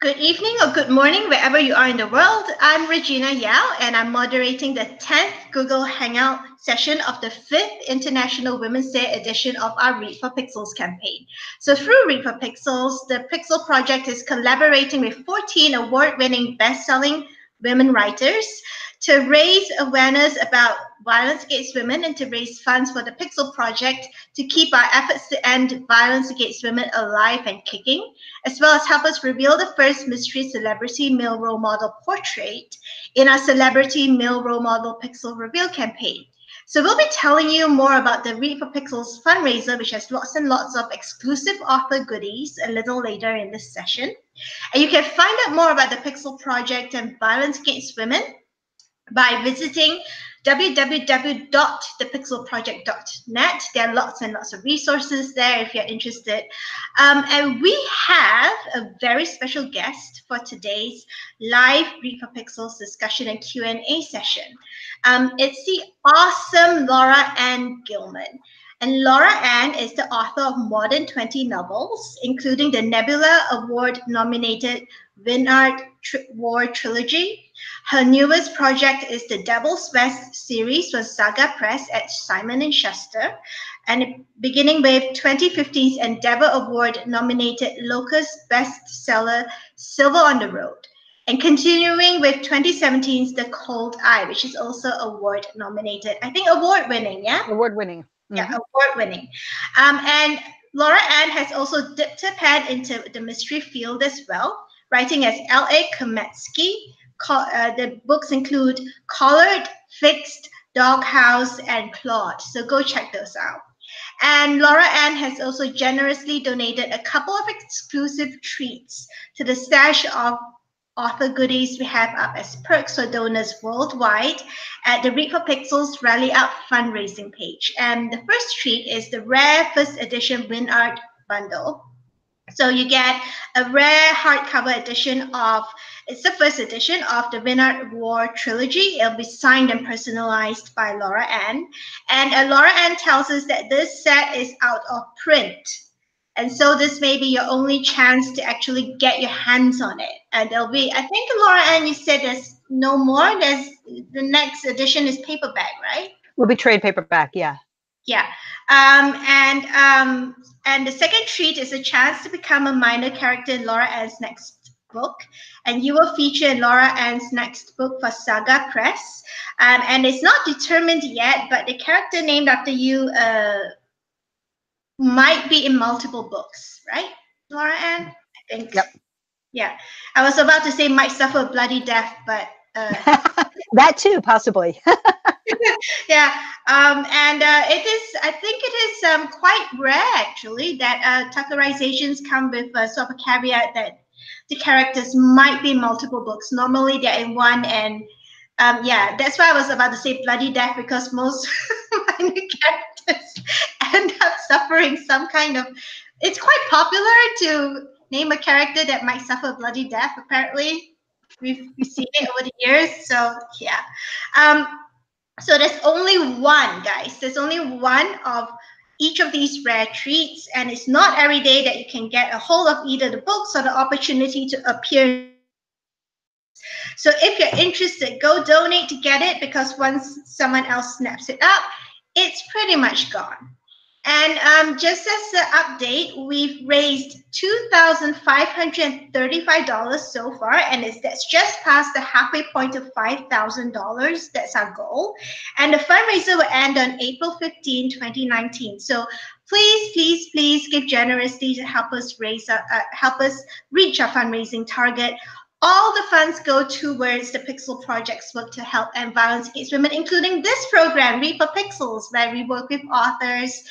Good evening or good morning, wherever you are in the world. I'm Regina Yao, and I'm moderating the 10th Google Hangout session of the 5th International Women's Day edition of our Read for Pixels campaign. So through Read for Pixels, the Pixel Project is collaborating with 14 award-winning best-selling women writers to raise awareness about violence against women and to raise funds for the Pixel Project to keep our efforts to end violence against women alive and kicking, as well as help us reveal the first mystery celebrity male role model portrait in our Celebrity Male Role Model Pixel Reveal campaign. So we'll be telling you more about the Read for Pixels fundraiser, which has lots and lots of exclusive author goodies a little later in this session. And you can find out more about the Pixel Project and violence against women by visiting www.thepixelproject.net. There are lots and lots of resources there if you're interested. And we have a very special guest for today's live Read for Pixels discussion and Q&A session. It's the awesome Laura Anne Gilman. And Laura Anne is the author of more than 20 novels, including the Nebula Award-nominated Winard War Trilogy. Her newest project is the Devil's West series for Saga Press at Simon & Schuster, and beginning with 2015's Endeavor Award-nominated Locus bestseller Silver on the Road, and continuing with 2017's The Cold Eye, which is also award-nominated. I think award-winning, yeah? Award-winning. Mm-hmm. Yeah, award-winning. And Laura Anne has also dipped her pen into the mystery field as well, writing as L.A. Kometsky. The books include Collared, Fixed, Doghouse, and Claude. So go check those out. And Laura Anne has also generously donated a couple of exclusive treats to the stash of author goodies we have up as perks for donors worldwide at the Read for Pixels Rally Up fundraising page. And the first treat is the rare first edition Winard bundle. So you get a rare hardcover edition of, it's the first edition of the Winard War Trilogy. It'll be signed and personalized by Laura Anne. And Laura Anne tells us that this set is out of print. And so this may be your only chance to actually get your hands on it. And there'll be, I think, Laura Anne, you said there's no more. There's the next edition is paperback, right? Will be trade paperback, yeah. Yeah. And the second treat is a chance to become a minor character in Laura Anne's next book. And you will feature in Laura Anne's next book for Saga Press. And it's not determined yet, but the character named after you might be in multiple books, right, Laura Anne? I think. Yep. Yeah. I was about to say might suffer a bloody death, but that too, possibly. Yeah. I think it is quite rare actually that Tuckerizations come with sort of a caveat that the characters might be in multiple books. Normally they're in one, and yeah, that's why I was about to say bloody death, because most minor characters end up suffering some kind of, it's quite popular to name a character that might suffer bloody death, apparently. We've seen it over the years, so yeah. So there's only one, guys. There's only one of each of these rare treats, and it's not every day that you can get a hold of either the books or the opportunity to appear. So if you're interested, go donate to get it, because once someone else snaps it up, it's pretty much gone. And just as an update, we've raised $2,535 so far, and that's just past the halfway point of $5,000. That's our goal. And the fundraiser will end on April 15, 2019. So please, please, please give generously to help us reach our fundraising target. All the funds go towards the Pixel Project's work to help end violence against women, including this program, Read for Pixels, where we work with authors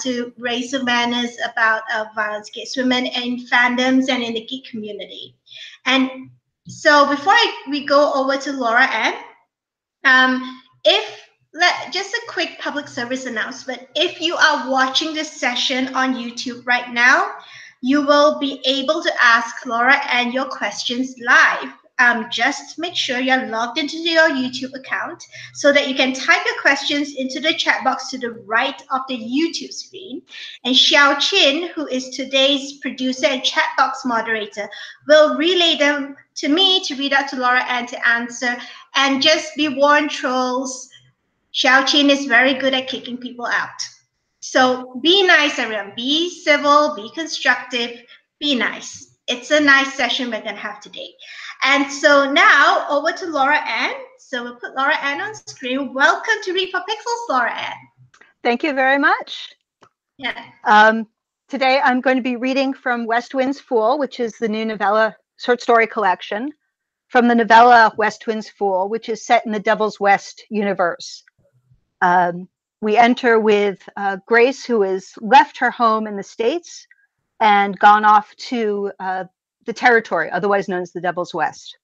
to raise awareness about violence against women in fandoms and in the geek community. And so before we go over to Laura Anne, just a quick public service announcement. If you are watching this session on YouTube right now, you will be able to ask Laura Anne your questions live just make sure you're logged into your YouTube account so that you can type your questions into the chat box to the right of the YouTube screen. And Xiao Qin, who is today's producer and chat box moderator, will relay them to me to read out to Laura Anne to answer. And just be warned, trolls, Xiao Qin is very good at kicking people out. So be nice, everyone. Be civil, be constructive, be nice. It's a nice session we're going to have today. And so now over to Laura Anne. So we'll put Laura Anne on screen. Welcome to Read for Pixels, Laura Anne. Thank you very much. Yeah. Today I'm going to be reading from West Wind's Fool, which is the new novella short story collection, from the novella West Wind's Fool, which is set in the Devil's West universe. We enter with Grace, who has left her home in the States and gone off to the territory, otherwise known as the Devil's West.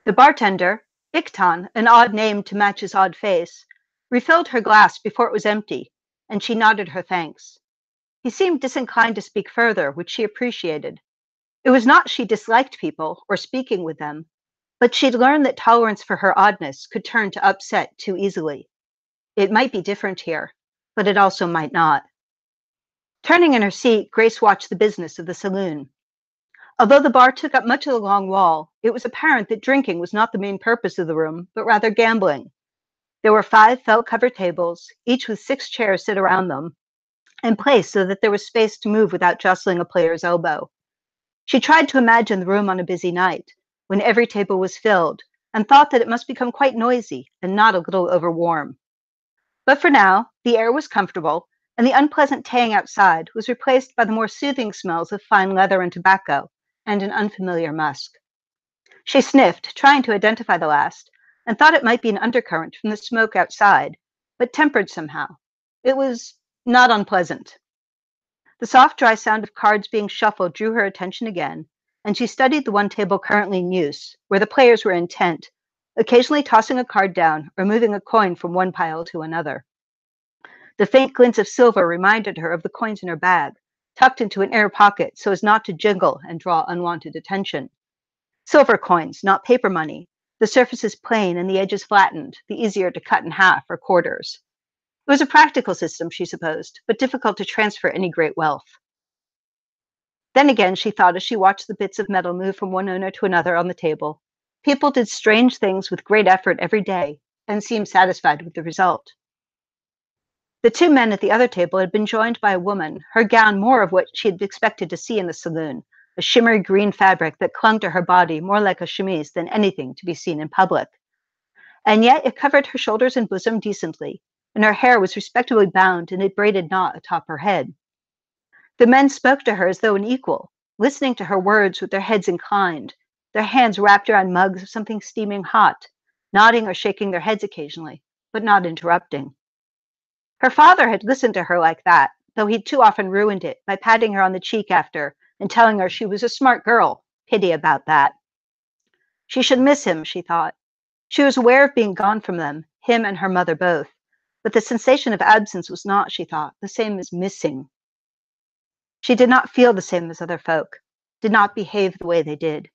The bartender, Iktan, an odd name to match his odd face, refilled her glass before it was empty, and she nodded her thanks. He seemed disinclined to speak further, which she appreciated. It was not she disliked people or speaking with them, but she'd learned that tolerance for her oddness could turn to upset too easily. It might be different here, but it also might not. Turning in her seat, Grace watched the business of the saloon. Although the bar took up much of the long wall, it was apparent that drinking was not the main purpose of the room, but rather gambling. There were 5 felt-covered tables, each with 6 chairs set around them, and placed so that there was space to move without jostling a player's elbow. She tried to imagine the room on a busy night, when every table was filled, and thought that it must become quite noisy and not a little overwarm. But for now, the air was comfortable, and the unpleasant tang outside was replaced by the more soothing smells of fine leather and tobacco, and an unfamiliar musk. She sniffed, trying to identify the last, and thought it might be an undercurrent from the smoke outside, but tempered somehow. It was not unpleasant. The soft, dry sound of cards being shuffled drew her attention again, and she studied the one table currently in use, where the players were intent, occasionally tossing a card down or moving a coin from one pile to another. The faint glints of silver reminded her of the coins in her bag, tucked into an air pocket so as not to jingle and draw unwanted attention. Silver coins, not paper money, the surfaces plain and the edges flattened, the easier to cut in half or quarters. It was a practical system, she supposed, but difficult to transfer any great wealth. Then again, she thought as she watched the bits of metal move from one owner to another on the table, people did strange things with great effort every day and seemed satisfied with the result. The 2 men at the other table had been joined by a woman, her gown more of what she had expected to see in the saloon, a shimmery green fabric that clung to her body more like a chemise than anything to be seen in public. And yet it covered her shoulders and bosom decently, and her hair was respectably bound in a braided knot atop her head. The men spoke to her as though an equal, listening to her words with their heads inclined, their hands wrapped around mugs of something steaming hot, nodding or shaking their heads occasionally, but not interrupting. Her father had listened to her like that, though he'd too often ruined it by patting her on the cheek after and telling her she was a smart girl. Pity about that. She should miss him, she thought. She was aware of being gone from them, him and her mother both, but the sensation of absence was not, she thought, the same as missing. She did not feel the same as other folk, did not behave the way they did,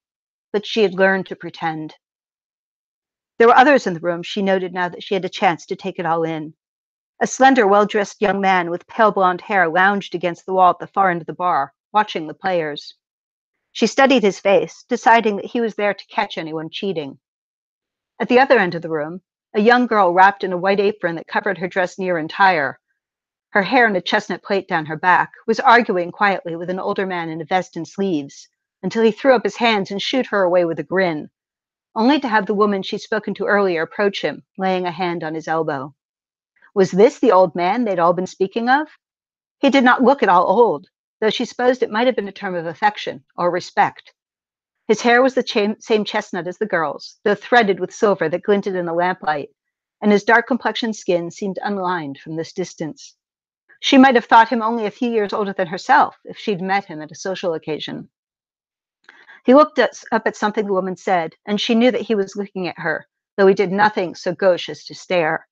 but she had learned to pretend. There were others in the room, she noted now that she had a chance to take it all in. A slender, well-dressed young man with pale blonde hair lounged against the wall at the far end of the bar, watching the players. She studied his face, deciding that he was there to catch anyone cheating. At the other end of the room, a young girl wrapped in a white apron that covered her dress near entire, her hair in a chestnut plait down her back, was arguing quietly with an older man in a vest and sleeves, until he threw up his hands and shooed her away with a grin, only to have the woman she'd spoken to earlier approach him, laying a hand on his elbow. Was this the old man they'd all been speaking of? He did not look at all old, though she supposed it might have been a term of affection or respect. His hair was the same chestnut as the girl's, though threaded with silver that glinted in the lamplight, and his dark-complexioned skin seemed unlined from this distance. She might have thought him only a few years older than herself if she'd met him at a social occasion. He looked up at something the woman said, and she knew that he was looking at her, though he did nothing so gauche as to stare.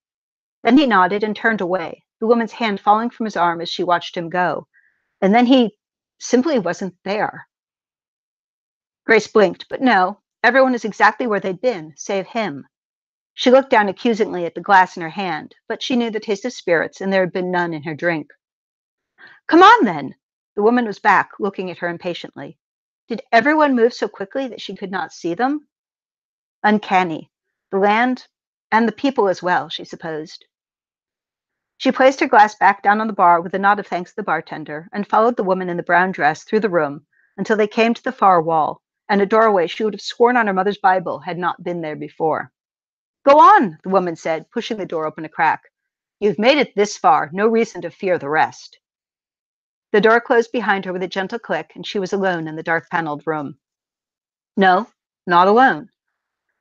Then he nodded and turned away, the woman's hand falling from his arm as she watched him go, and then he simply wasn't there. Grace blinked, but no, everyone was exactly where they'd been, save him. She looked down accusingly at the glass in her hand, but she knew the taste of spirits, and there had been none in her drink. Come on, then! The woman was back, looking at her impatiently. Did everyone move so quickly that she could not see them? Uncanny. The land, and the people as well, she supposed. She placed her glass back down on the bar with a nod of thanks to the bartender, and followed the woman in the brown dress through the room until they came to the far wall, and a doorway she would have sworn on her mother's Bible had not been there before. Go on, the woman said, pushing the door open a crack. You've made it this far, no reason to fear the rest. The door closed behind her with a gentle click, and she was alone in the dark-paneled room. No, not alone.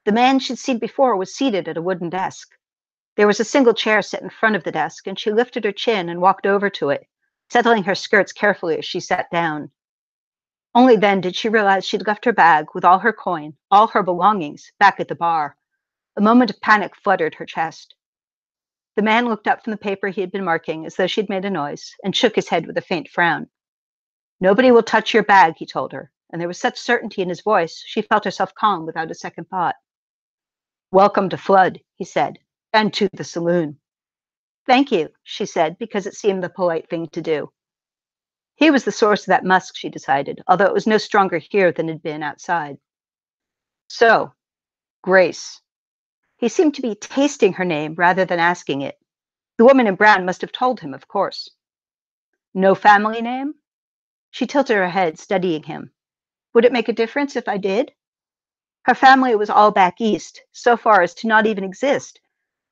The man she'd seen before was seated at a wooden desk. There was a single chair set in front of the desk, and she lifted her chin and walked over to it, settling her skirts carefully as she sat down. Only then did she realize she'd left her bag with all her coin, all her belongings, back at the bar. A moment of panic fluttered her chest. The man looked up from the paper he had been marking as though she'd made a noise, and shook his head with a faint frown. Nobody will touch your bag, he told her, and there was such certainty in his voice she felt herself calm without a second thought. Welcome to Flood, he said, and to the saloon. Thank you, she said, because it seemed the polite thing to do. He was the source of that musk, she decided, although it was no stronger here than it had been outside. So, Grace. He seemed to be tasting her name rather than asking it. The woman in brown must have told him, of course. No family name? She tilted her head, studying him. Would it make a difference if I did? Her family was all back east, so far as to not even exist,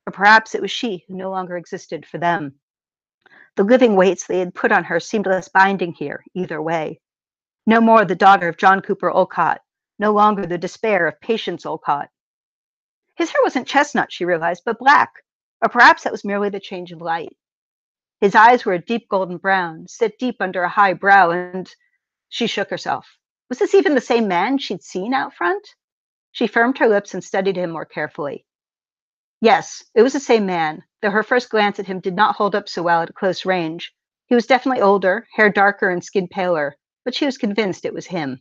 or perhaps it was she who no longer existed for them. The living weights they had put on her seemed less binding here, either way. No more the daughter of John Cooper Olcott, no longer the despair of Patience Olcott. His hair wasn't chestnut, she realized, but black, or perhaps that was merely the change of light. His eyes were a deep golden brown, set deep under a high brow, and she shook herself. Was this even the same man she'd seen out front? She firmed her lips and studied him more carefully. Yes, it was the same man, though her first glance at him did not hold up so well at close range. He was definitely older, hair darker and skin paler, but she was convinced it was him.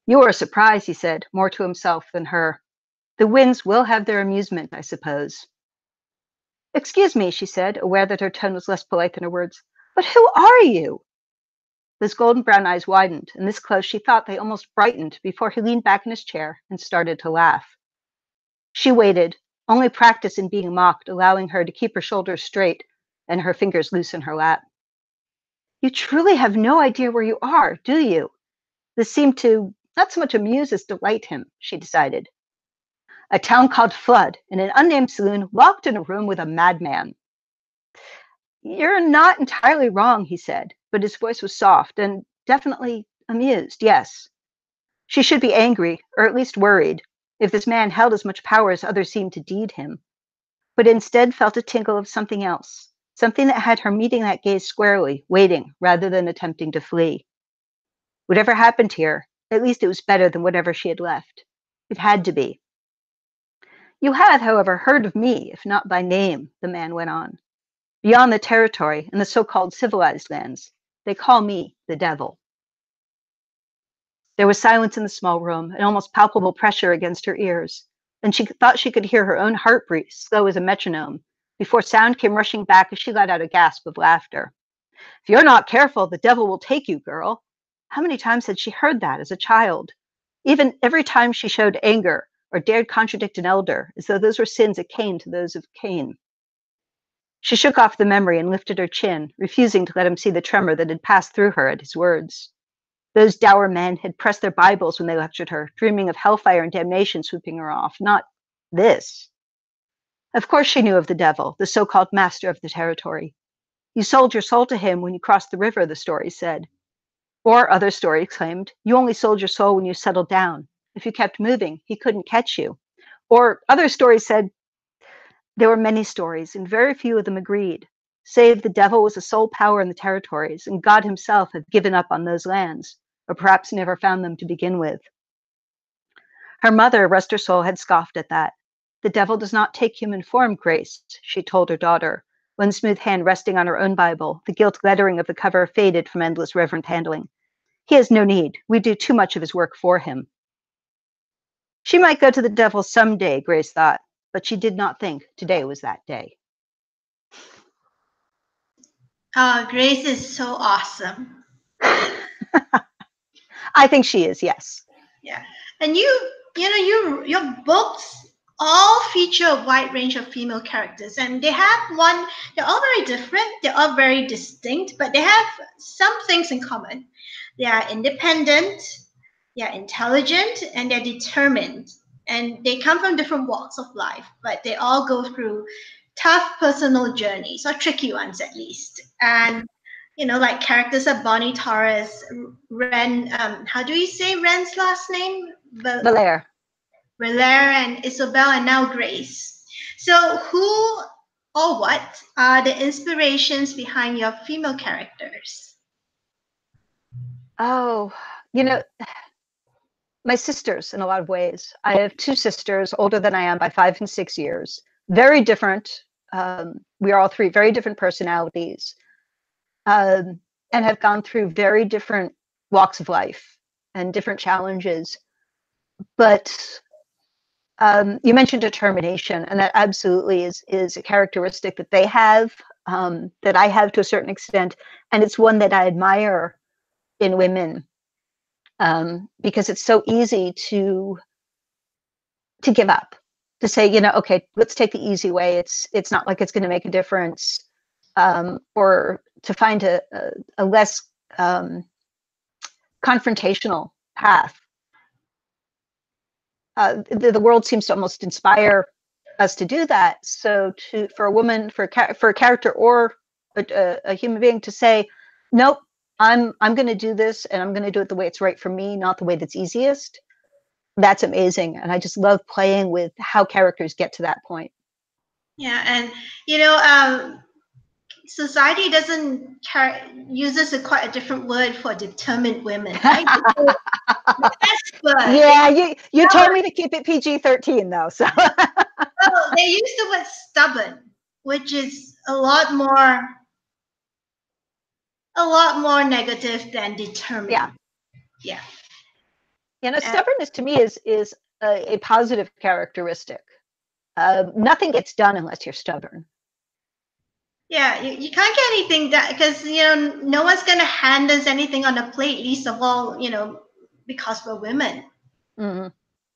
You are a surprise, he said, more to himself than her. The winds will have their amusement, I suppose. Excuse me, she said, aware that her tone was less polite than her words. But who are you? Those golden brown eyes widened, and this close she thought they almost brightened before he leaned back in his chair and started to laugh. She waited, only practice in being mocked, allowing her to keep her shoulders straight and her fingers loose in her lap. You truly have no idea where you are, do you? This seemed to not so much amuse as delight him, she decided. A town called Flood, in an unnamed saloon, locked in a room with a madman. You're not entirely wrong, he said, but his voice was soft and definitely amused, yes. She should be angry, or at least worried, if this man held as much power as others seemed to deed him, but instead felt a tingle of something else, something that had her meeting that gaze squarely, waiting rather than attempting to flee. Whatever happened here, at least it was better than whatever she had left. It had to be. You have, however, heard of me, if not by name, the man went on. Beyond the territory and the so-called civilized lands, they call me the devil. There was silence in the small room, an almost palpable pressure against her ears, and she thought she could hear her own heartbeat, slow as a metronome, before sound came rushing back as she let out a gasp of laughter. If you're not careful, the devil will take you, girl. How many times had she heard that as a child? Even every time she showed anger or dared contradict an elder, as though those were sins akin to those of Cain. She shook off the memory and lifted her chin, refusing to let him see the tremor that had passed through her at his words. Those dour men had pressed their Bibles when they lectured her, dreaming of hellfire and damnation sweeping her off, not this. Of course she knew of the devil, the so-called master of the territory. You sold your soul to him when you crossed the river, the story said. Or, other stories claimed, you only sold your soul when you settled down. If you kept moving, he couldn't catch you. Or, other stories said, there were many stories, and very few of them agreed, save the devil was a sole power in the territories, and God himself had given up on those lands, or perhaps never found them to begin with. Her mother, rest her soul, had scoffed at that. The devil does not take human form, Grace, she told her daughter, one smooth hand resting on her own Bible, the gilt lettering of the cover faded from endless reverent handling. He has no need. We do too much of his work for him. She might go to the devil someday, Grace thought, but she did not think today was that day. Grace is so awesome. I think she is, yes. Yeah. And your books all feature a wide range of female characters, and they're all very different, they're all very distinct, but they have some things in common. They are independent, they are intelligent, and they're determined. And they come from different walks of life, but they all go through tough personal journeys, or tricky ones at least. And like characters are Bonnie Torres, Ren, how do we say Ren's last name? Valère. Valère and Isabel, and now Grace. So who or what are the inspirations behind your female characters? Oh, my sisters in a lot of ways. I have two sisters, older than I am by 5 and 6 years. Very different. We are all three very different personalities, and have gone through very different walks of life and different challenges. But you mentioned determination, and that absolutely is a characteristic that they have, that I have to a certain extent, and it's one that I admire in women, because it's so easy to give up, to say, okay, let's take the easy way. It's not like it's going to make a difference, or to find a less confrontational path. The world seems to almost inspire us to do that. So for a woman, for a character or a human being to say, nope, I'm going to do this, and I'm going to do it the way it's right for me, not the way that's easiest. That's amazing. And I just love playing with how characters get to that point. Yeah. And, society uses quite a different word for determined women, right? Yeah, you told me to keep it PG-13 though, so. Well, they use the word stubborn, which is a lot more negative than determined. Yeah. Stubbornness to me is a positive characteristic. Nothing gets done unless you're stubborn. Yeah, you can't get anything done because no one's going to hand us anything on a plate, least of all because we're women. Mm-hmm.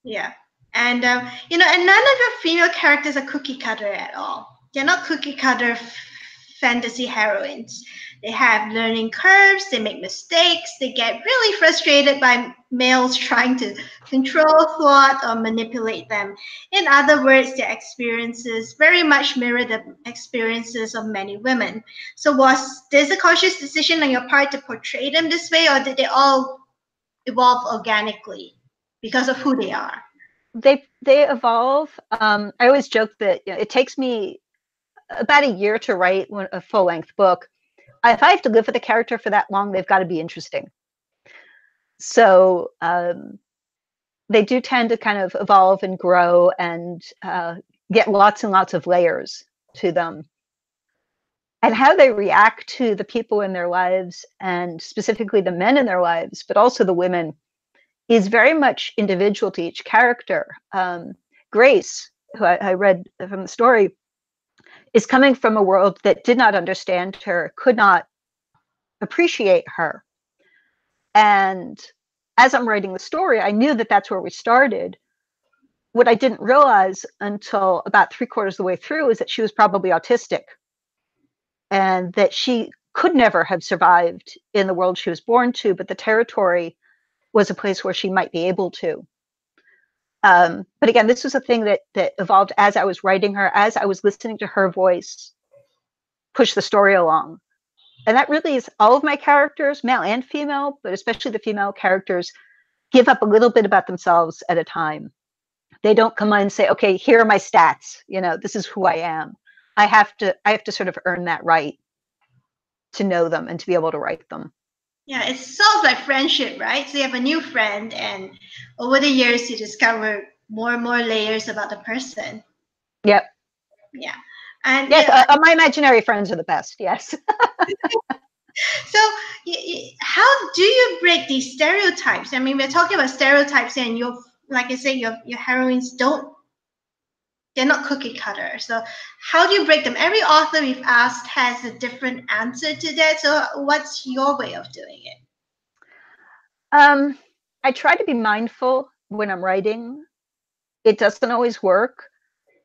Yeah, and and none of your female characters are cookie cutter at all. They're not cookie cutter fantasy heroines. They have learning curves, they make mistakes, they get really frustrated by males trying to control, thwart, or manipulate them. In other words, their experiences very much mirror the experiences of many women. So was this a conscious decision on your part to portray them this way, or did they all evolve organically because of who they are? They evolve. I always joke that it takes me about a year to write a full-length book. If I have to live with a character for that long, they've got to be interesting. So they do tend to kind of evolve and grow and get lots and lots of layers to them. And how they react to the people in their lives, and specifically the men in their lives, but also the women, is very much individual to each character. Grace, who I read from the story, is coming from a world that did not understand her, could not appreciate her. And as I'm writing the story, I knew that that's where we started. What I didn't realize until about 3/4 of the way through is that she was probably autistic, and that she could never have survived in the world she was born to, but the territory was a place where she might be able to. But again, this was a thing that evolved as I was writing her, as I was listening to her voice push the story along. And that really is all of my characters, male and female, but especially the female characters, give up a little bit about themselves at a time. They don't come on and say, okay, here are my stats. This is who I am. I have to sort of earn that right to know them and to be able to write them. Yeah, it's sort of like friendship, right? So you have a new friend, and over the years, you discover more and more layers about the person. Yep. Yeah. And yes, my imaginary friends are the best. Yes. So, how do you break these stereotypes? I mean, we're talking about stereotypes, and like I say, your heroines they're not cookie cutter. So, how do you break them? Every author we've asked has a different answer to that. So, what's your way of doing it? I try to be mindful when I'm writing. It doesn't always work,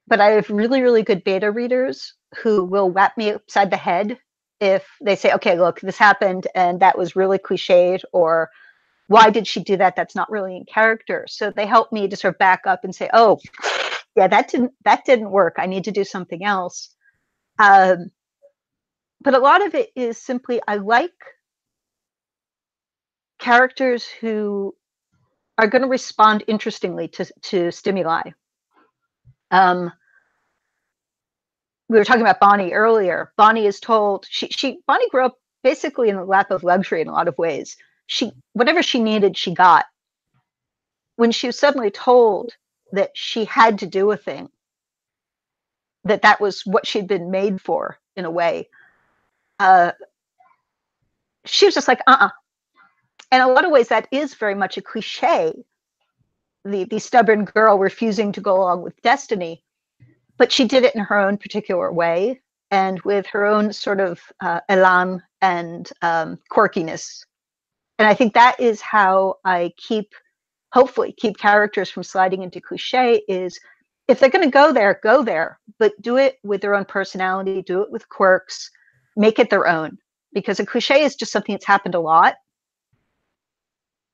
but I have really, really good beta readers who will whap me upside the head if they say, okay, look, this happened and that was really cliched, or why did she do that? That's not really in character. So they help me to sort of back up and say, oh, yeah, that didn't work. I need to do something else. But a lot of it is simply I like characters who are going to respond interestingly to stimuli. We were talking about Bonnie earlier. Bonnie is told Bonnie grew up basically in the lap of luxury in a lot of ways. Whatever she needed, she got. When she was suddenly told that she had to do a thing, that was what she'd been made for in a way, she was just like, And in a lot of ways, that is very much a cliche. The stubborn girl refusing to go along with destiny, but she did it in her own particular way and with her own sort of elan and quirkiness. And I think that is how I hopefully keep characters from sliding into cliche, is if they're going to go there, but do it with their own personality, do it with quirks, make it their own. Because a cliche is just something that's happened a lot.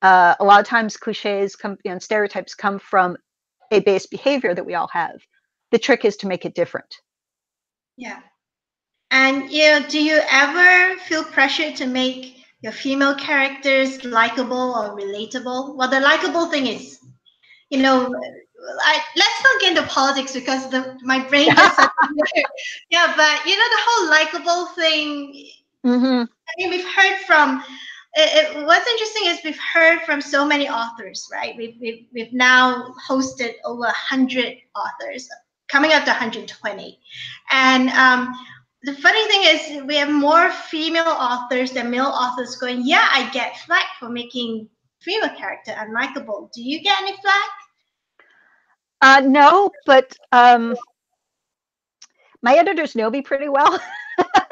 A lot of times cliches stereotypes come from a base behavior that we all have. The trick is to make it different. Yeah. And do you ever feel pressure to make your female characters likable or relatable? Well, the likable thing is, let's not get into politics because my brain just said, yeah, but the whole likable thing. Mm-hmm. I mean, we've heard from. What's interesting is we've heard from so many authors, right? We've now hosted over 100 authors, coming up to 120, and the funny thing is we have more female authors than male authors going, yeah, I get flack for making female character unlikable. Do you get any flack? No, but my editors know me pretty well,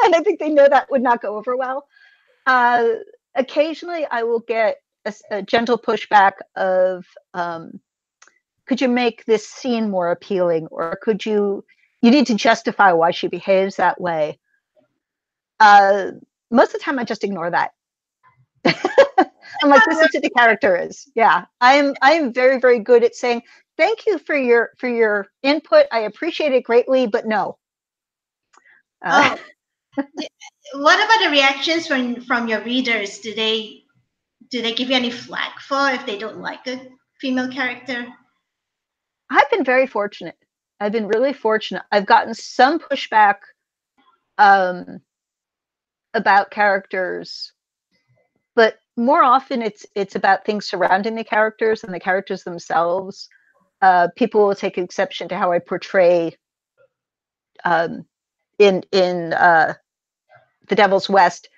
and I think they know that would not go over well. Occasionally, I will get a gentle pushback of, could you make this scene more appealing, or you need to justify why she behaves that way. Most of the time, I just ignore that. I'm like, this is who the character is. Yeah, I'm very, very good at saying thank you for your input. I appreciate it greatly, but no. What about the reactions from your readers? Do they give you any flack for if they don't like a female character? I've been very fortunate. I've been really fortunate. I've gotten some pushback about characters, but more often it's about things surrounding the characters and the characters themselves. People will take exception to how I portray in The Devil's West.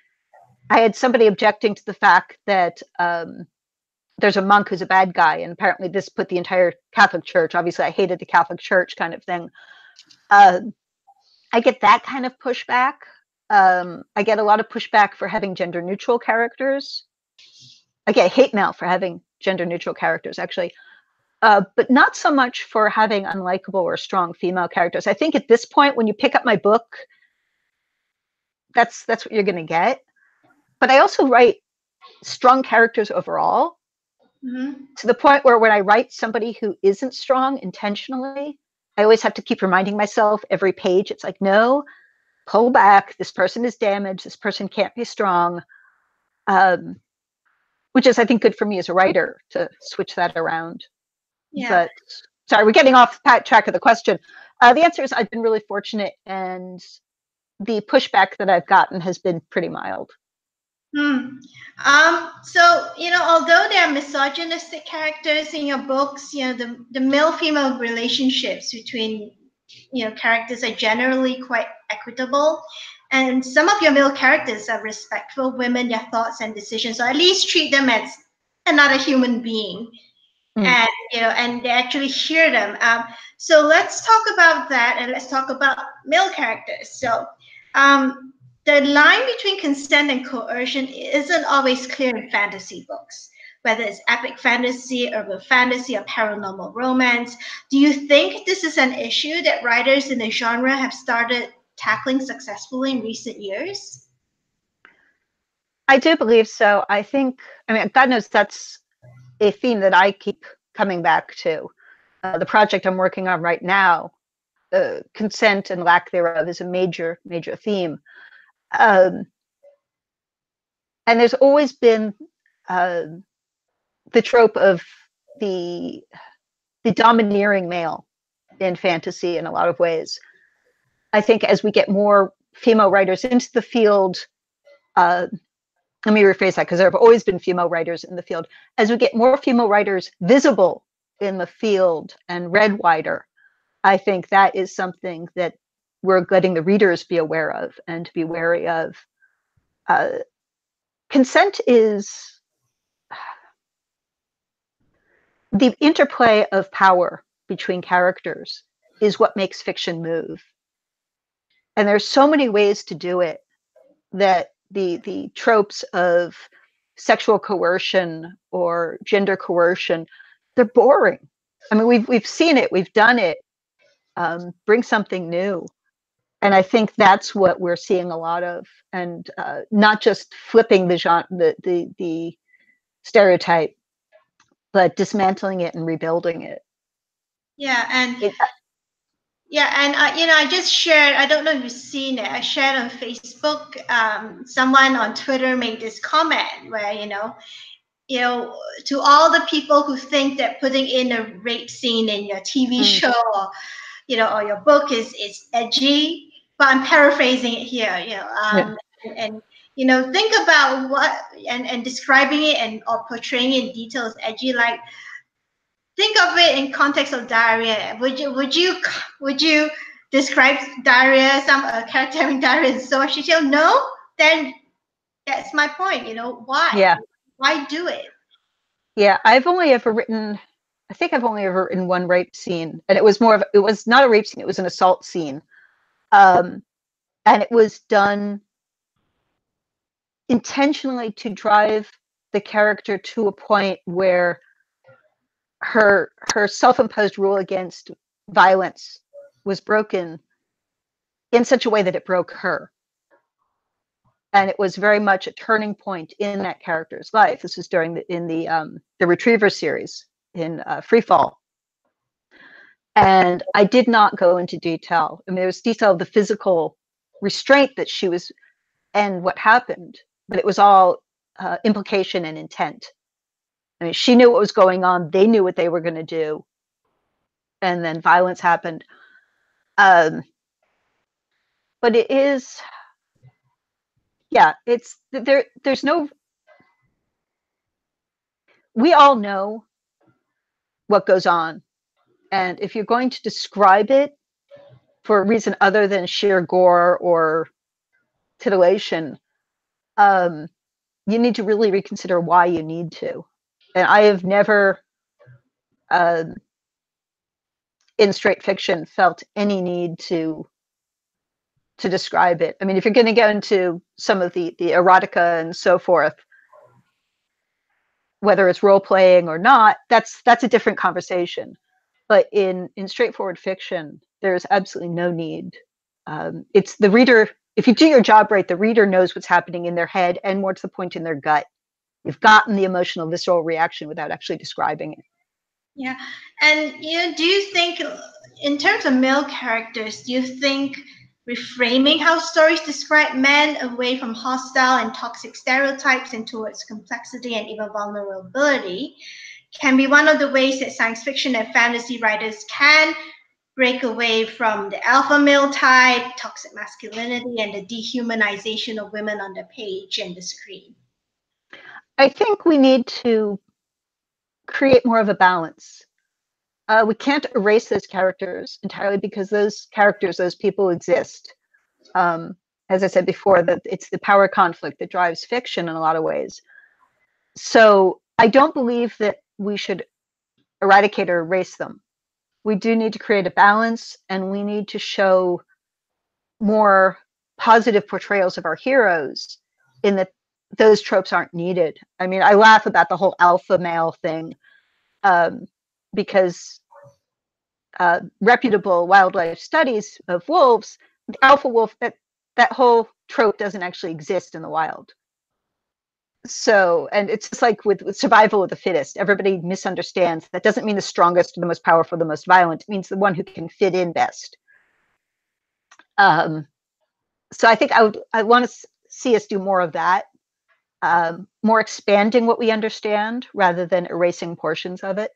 I had somebody objecting to the fact that there's a monk who's a bad guy, and apparently this put the entire Catholic Church. Obviously, I hated the Catholic Church, kind of thing. I get that kind of pushback. I get a lot of pushback for having gender neutral characters. I get hate mail for having gender neutral characters, actually, but not so much for having unlikable or strong female characters. I think at this point, when you pick up my book, that's what you're going to get. But I also write strong characters overall, to the point where when I write somebody who isn't strong intentionally, I always have to keep reminding myself every page. It's like, no, pull back. This person is damaged. This person can't be strong. Which is, I think, good for me as a writer to switch that around. Yeah. But sorry, we're getting off track of the question. The answer is I've been really fortunate, and the pushback that I've gotten has been pretty mild. So, although there are misogynistic characters in your books, the male-female relationships between, characters are generally quite equitable. And some of your male characters are respectful women, their thoughts and decisions, or at least treat them as another human being. Mm. And and they actually hear them. So let's talk about that, and let's talk about male characters. So the line between consent and coercion isn't always clear in fantasy books, whether it's epic fantasy, urban fantasy, or paranormal romance. Do you think this is an issue that writers in the genre have started tackling successfully in recent years? I do believe so. I mean, God knows that's a theme that I keep coming back to. The project I'm working on right now, consent and lack thereof, is a major, major theme. And there's always been the trope of the domineering male in fantasy in a lot of ways. I think as we get more female writers into the field, let me rephrase that, because there have always been female writers in the field. As we get more female writers visible in the field and read wider, I think that is something that we're letting the readers be aware of and to be wary of. Consent is the interplay of power between characters is what makes fiction move. And there's so many ways to do it that the tropes of sexual coercion or gender coercion, they're boring. I mean, we've seen it, we've done it. Bring something new. And I think that's what we're seeing a lot of, and not just flipping the genre, the stereotype, but dismantling it and rebuilding it. Yeah, and I just shared. I don't know if you've seen it. I shared on Facebook. Someone on Twitter made this comment where to all the people who think that putting in a rape scene in your TV show or your book is edgy, but I'm paraphrasing it here. And think about what and describing it and or portraying it in detail is edgy. Like, think of it in context of diarrhea. Would you describe diarrhea, some character having diarrhea in so much detail? No, then that's my point. Why? Yeah. Why do it? Yeah, I think I've only ever written one rape scene, and it was not a rape scene, it was an assault scene. And it was done intentionally to drive the character to a point where her self-imposed rule against violence was broken in such a way that it broke her. And it was very much a turning point in that character's life. This was in the Retriever series in Freefall. And I did not go into detail. I mean, there was detail of the physical restraint that she was and what happened, but it was all implication and intent. I mean, she knew what was going on. They knew what they were going to do. And then violence happened. But it is, yeah, there's no, we all know what goes on. And if you're going to describe it for a reason other than sheer gore or titillation, you need to really reconsider why you need to. And I have never, in straight fiction, felt any need to describe it. I mean, if you're going to go into some of the erotica and so forth, whether it's role playing or not, that's a different conversation. But in straightforward fiction, there's absolutely no need. It's the reader. If you do your job right, the reader knows what's happening in their head and, more to the point, in their gut. You've gotten the emotional, visceral reaction without actually describing it. Yeah, and do you think, in terms of male characters, do you think reframing how stories describe men away from hostile and toxic stereotypes and towards complexity and even vulnerability can be one of the ways that science fiction and fantasy writers can break away from the alpha male type, toxic masculinity, and the dehumanization of women on the page and the screen? I think we need to create more of a balance. We can't erase those characters entirely, because those characters, those people exist. as I said before, that it's the power conflict that drives fiction in a lot of ways. So I don't believe that we should eradicate or erase them. We do need to create a balance, and we need to show more positive portrayals of our heroes in that those tropes aren't needed. I mean, I laugh about the whole alpha male thing because reputable wildlife studies of wolves, the alpha wolf, that whole trope doesn't actually exist in the wild. So, and it's just like with survival of the fittest, everybody misunderstands. That doesn't mean the strongest, the most powerful, the most violent. It means the one who can fit in best. So I think I want to see us do more of that, more expanding what we understand rather than erasing portions of it.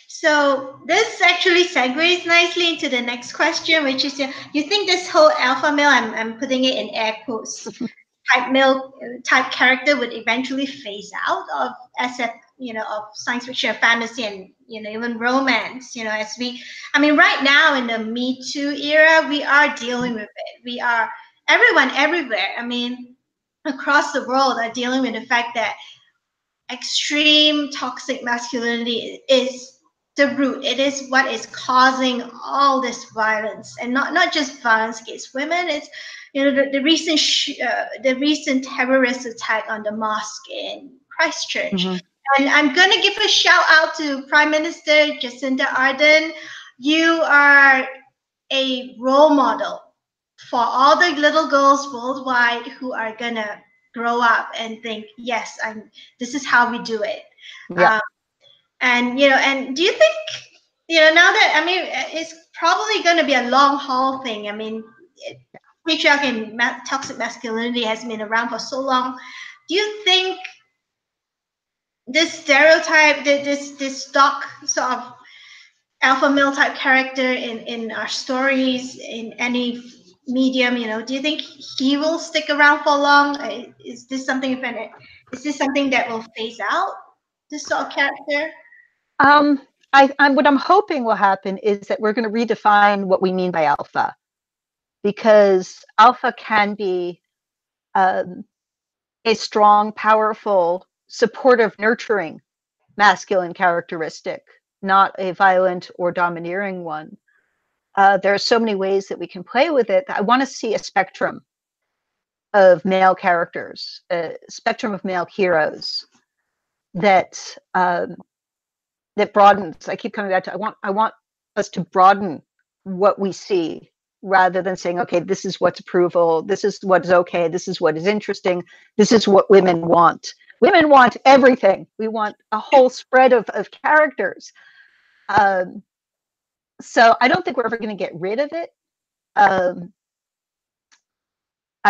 So this actually segues nicely into the next question, which is, you think this whole alpha male, I'm putting it in air quotes, type character would eventually phase out of of science fiction, fantasy, and even romance. Right now in the Me Too era, we are dealing with it. We are, everyone everywhere. Across the world are dealing with the fact that extreme toxic masculinity is the root. It is what is causing all this violence, and not just violence against women. It's the recent terrorist attack on the mosque in Christchurch. Mm-hmm. And I'm going to give a shout out to Prime Minister Jacinda Ardern. You are a role model for all the little girls worldwide who are going to grow up and think, yes, this is how we do it. Yeah. And do you think, now that, it's probably going to be a long haul thing. Patriarchy and toxic masculinity has been around for so long. Do you think this stereotype, this stock sort of alpha male type character in our stories, in any medium, do you think he will stick around for long? Is this something that will phase out, this sort of character? What I'm hoping will happen is that we're going to redefine what we mean by alpha, because alpha can be a strong, powerful, supportive, nurturing masculine characteristic, not a violent or domineering one. There are so many ways that we can play with it. I want to see a spectrum of male characters, a spectrum of male heroes that broadens. I keep coming back to I want us to broaden what we see, rather than saying, okay, this is what's approval, this is what is okay, this is what is interesting, this is what women want. Women want everything. We want a whole spread of characters. So I don't think we're ever going to get rid of it. I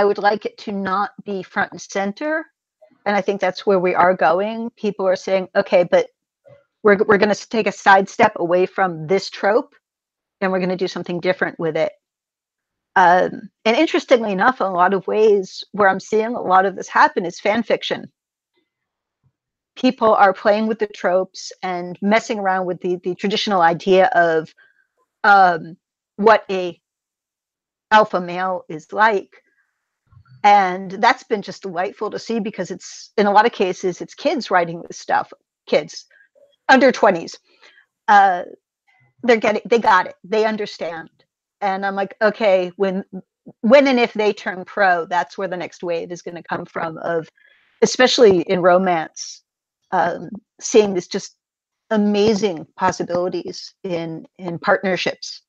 would like it to not be front and center. And I think that's where we are going. People are saying, okay, but we're going to take a sidestep away from this trope, and we're going to do something different with it. And interestingly enough, in a lot of ways, where I'm seeing a lot of this happen is fan fiction. People are playing with the tropes and messing around with the traditional idea of what a alpha male is like. And that's been just delightful to see, because it's, in a lot of cases, it's kids writing this stuff, kids under 20s. They got it. They understand. And I'm like, okay, when and if they turn pro, that's where the next wave is going to come from, of, especially in romance, seeing this just amazing possibilities in partnerships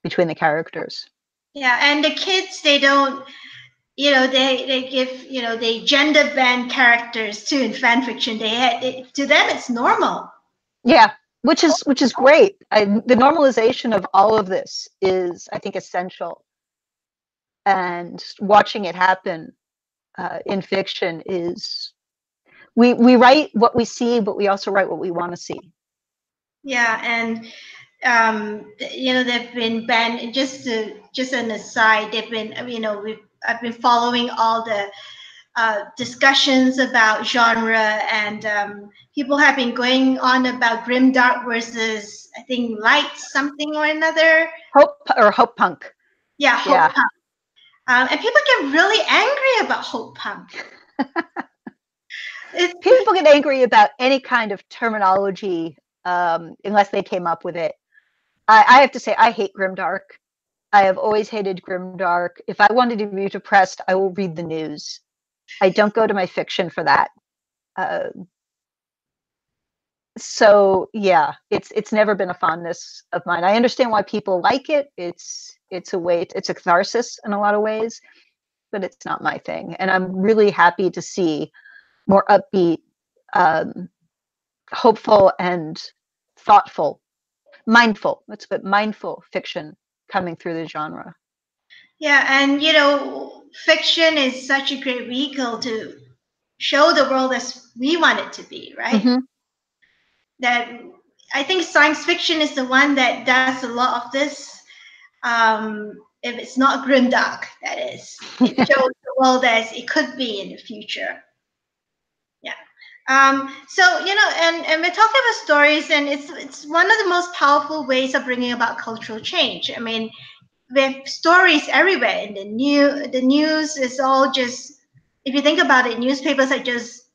between the characters. Yeah, and the kids, they don't, they give, they gender bend characters too in fan fiction. To them, it's normal. Yeah, which is great. The normalization of all of this is, I think, essential. And watching it happen in fiction is, we write what we see, but we also write what we want to see. Yeah, and they've been banned. Just an aside, they've been, I've been following all the discussions about genre, and people have been going on about grimdark versus, I think, light something or another. Hope punk. Yeah, hope punk. And people get really angry about hope punk. People get angry about any kind of terminology unless they came up with it. I have to say, I hate grimdark. I have always hated grimdark. If I wanted to be depressed, I will read the news. I don't go to my fiction for that. So yeah, it's never been a fondness of mine. I understand why people like it. It's a way, it's a catharsis in a lot of ways, but it's not my thing. And I'm really happy to see more upbeat, hopeful, and thoughtful, mindful. Let's put mindful fiction coming through the genre. Yeah, and fiction is such a great vehicle to show the world as we want it to be, right? Mm-hmm. That I think science fiction is the one that does a lot of this. If it's not grimdark, that is, it shows the world as it could be in the future. Yeah. So and we're talking about stories, and it's one of the most powerful ways of bringing about cultural change. I mean, we have stories everywhere in the news is all just, if you think about it, newspapers are just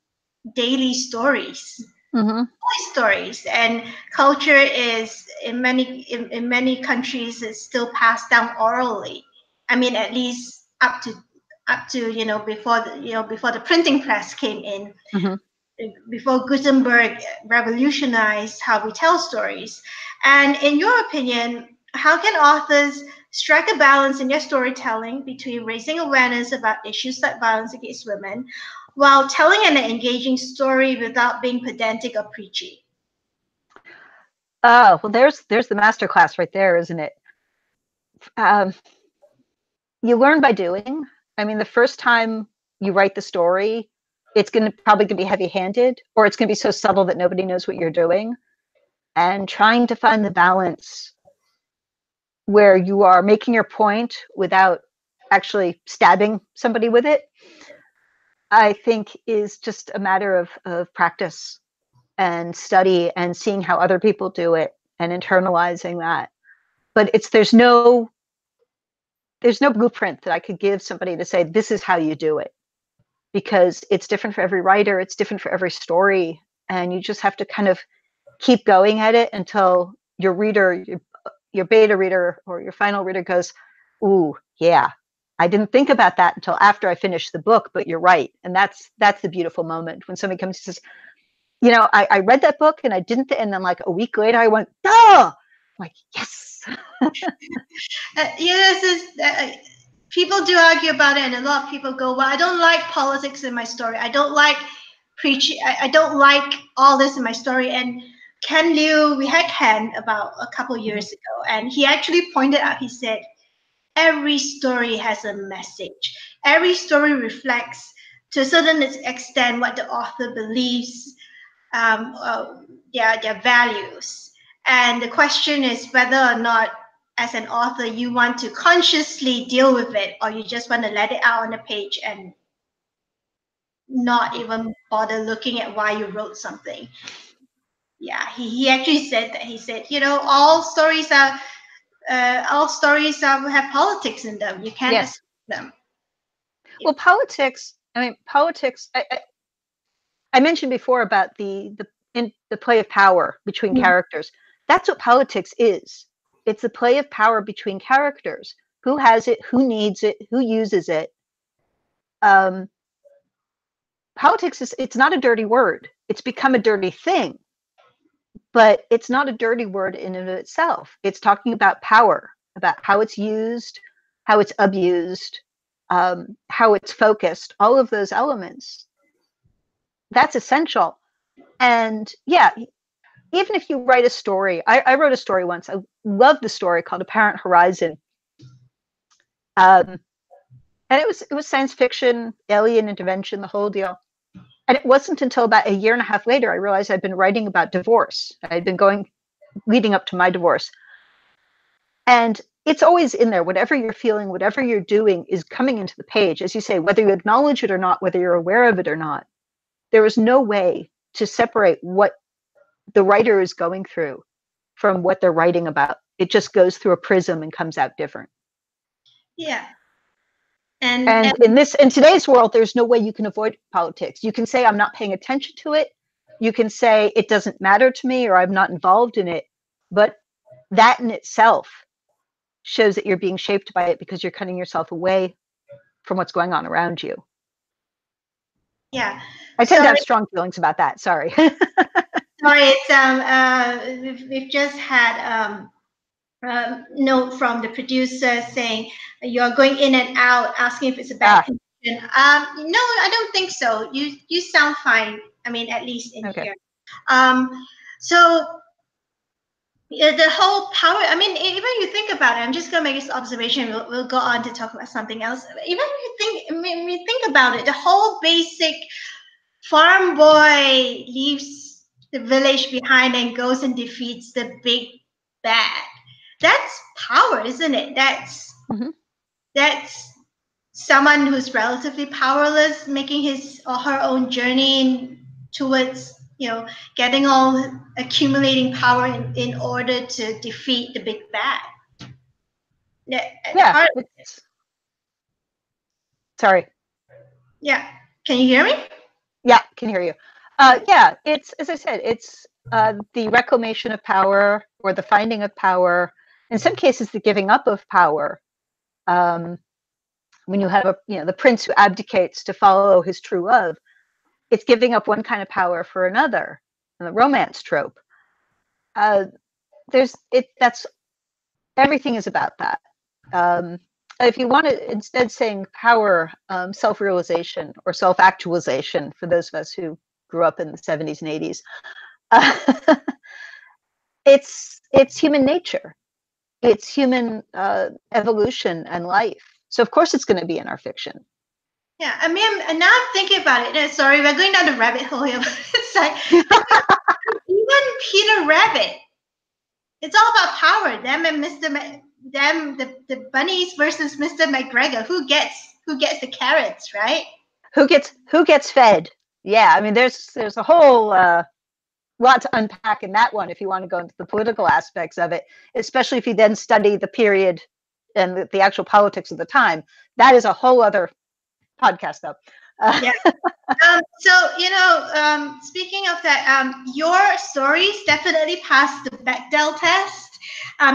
daily stories. Mm-hmm. Stories, and culture is in many countries is still passed down orally. I mean, at least up to before the printing press came in, Mm-hmm. before Gutenberg revolutionized how we tell stories. And in your opinion, how can authors strike a balance in their storytelling between raising awareness about issues like violence against women while telling an engaging story without being pedantic or preachy? Oh, well, there's the masterclass right there, isn't it? You learn by doing. I mean, the first time you write the story, it's probably gonna be heavy-handed, or it's gonna be so subtle that nobody knows what you're doing. And trying to find the balance where you are making your point without actually stabbing somebody with it, I think is just a matter of practice and study and seeing how other people do it and internalizing that. But there's no blueprint that I could give somebody to say, this is how you do it, because it's different for every writer, it's different for every story, and you just have to kind of keep going at it until your reader, your beta reader or your final reader goes, ooh, yeah, I didn't think about that until after I finished the book, but you're right. And that's the beautiful moment when somebody comes and says, I read that book and I didn't, and then like a week later I went, duh! I'm like, yes. People do argue about it, and a lot of people go, well, I don't like politics in my story. I don't like preaching. I don't like all this in my story. And Ken Liu, we had Ken about a couple years ago, and he actually pointed out, he said, every story has a message. Every story reflects to a certain extent what the author believes, their values. And the question is whether or not, as an author, you want to consciously deal with it, or you just want to let it out on the page and not even bother looking at why you wrote something. Yeah, he actually said that. He said, all stories have politics in them. You can't Yes. escape them. Well, politics. I mentioned before about the play of power between characters. That's what politics is. It's the play of power between characters. Who has it? Who needs it? Who uses it? Politics it's not a dirty word. It's become a dirty thing, but it's not a dirty word in and of itself. It's talking about power, about how it's used, how it's abused, how it's focused, all of those elements. That's essential. And yeah, even if you write a story, I wrote a story once. I loved the story called Apparent Horizon. And it was science fiction, alien intervention, the whole deal. And it wasn't until about a year and a half later I realized I'd been writing about divorce. I'd been leading up to my divorce. And it's always in there. Whatever you're feeling, whatever you're doing is coming into the page. As you say, whether you acknowledge it or not, whether you're aware of it or not, there is no way to separate what the writer is going through from what they're writing about. It just goes through a prism and comes out different. Yeah. And in today's world, there's no way you can avoid politics. You can say, I'm not paying attention to it. You can say, it doesn't matter to me, or I'm not involved in it. But that in itself shows that you're being shaped by it, because you're cutting yourself away from what's going on around you. Yeah. I tend to have strong feelings about that. Sorry. Sorry, it's we've just had note from the producer saying you're going in and out, asking if it's a bad connection. No, I don't think so. You sound fine. I mean, at least in here. So the whole power. I mean, even you think about it. I'm just gonna make this observation. We'll go on to talk about something else. Even when you think about it, the whole basic farm boy leaves the village behind and goes and defeats the big bad. That's power, isn't it? That's someone who's relatively powerless making his or her own journey towards, getting accumulating power in order to defeat the big bad. Yeah. Sorry. Yeah. Can you hear me? Yeah, can hear you. Yeah, it's, as I said, it's the reclamation of power, or the finding of power. In some cases, the giving up of power. When you have the prince who abdicates to follow his true love, it's giving up one kind of power for another. And the romance trope. That's everything is about that. If you want to instead saying power, self-realization or self-actualization, for those of us who grew up in the 70s and 80s, it's human nature. It's human evolution and life. So of course it's going to be in our fiction. Yeah, I mean, now I'm thinking about it. Sorry, we're going down the rabbit hole here. It's like even Peter Rabbit. It's all about power. Them and the bunnies versus Mr. McGregor. Who gets the carrots, right? Who gets fed? Yeah, I mean, there's a whole lot to unpack in that one if you want to go into the political aspects of it, especially if you then study the period and the actual politics of the time. That is a whole other podcast, though. Yeah. So, speaking of that, your stories definitely passed the Bechdel test,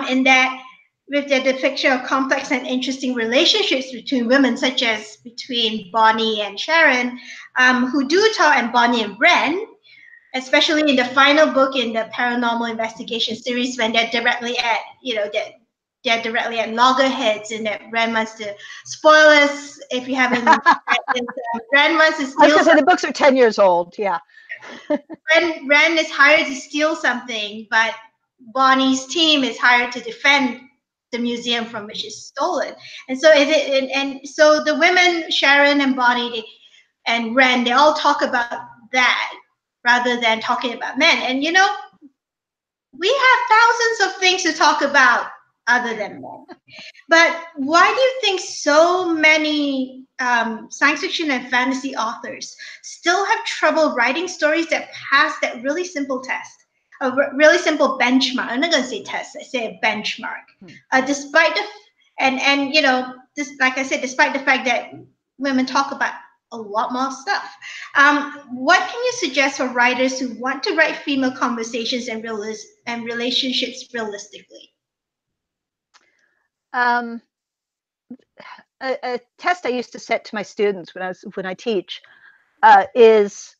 in that with the depiction of complex and interesting relationships between women, such as between Bonnie and Sharon, who do talk, and Bonnie and Ren, especially in the final book in the paranormal investigation series, when they're directly at, they're directly at loggerheads, and that Ren wants to spoil us if you haven't read this. Ren wants to steal. I was going to say, the books are 10 years old. Yeah. Ren is hired to steal something, but Bonnie's team is hired to defend the museum from which it's stolen. And so so the women, Sharon and Bonnie and Ren, they all talk about that rather than talking about men. And we have thousands of things to talk about other than men. But why do you think so many science fiction and fantasy authors still have trouble writing stories that pass that really simple test, a really simple benchmark? I'm not going to say test, I say a benchmark. Despite like I said, despite the fact that women talk about a lot more stuff. What can you suggest for writers who want to write female conversations and relationships realistically? A test I used to set to my students when I teach is,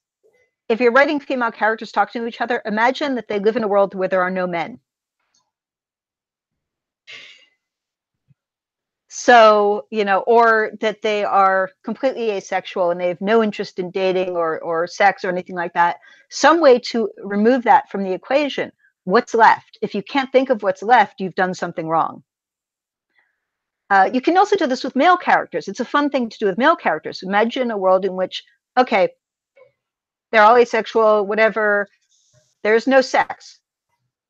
if you're writing female characters talking to each other, imagine that they live in a world where there are no men. So, or that they are completely asexual and they have no interest in dating or sex or anything like that. Some way to remove that from the equation. What's left? If you can't think of what's left, you've done something wrong. You can also do this with male characters. It's a fun thing to do with male characters. Imagine a world in which, okay, they're all asexual, whatever, there's no sex.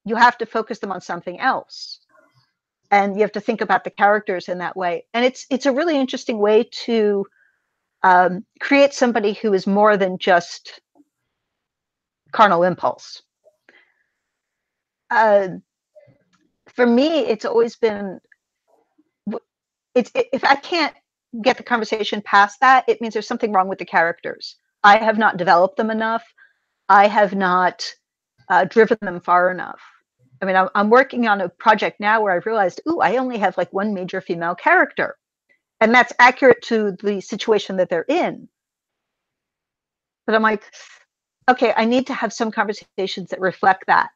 You have to focus them on something else. And you have to think about the characters in that way. And it's a really interesting way to create somebody who is more than just carnal impulse. For me, it's always been, if I can't get the conversation past that, it means there's something wrong with the characters. I have not developed them enough. I have not driven them far enough. I mean, I'm working on a project now where I've realized, ooh, I only have like one major female character. And that's accurate to the situation that they're in. But I'm like, okay, I need to have some conversations that reflect that,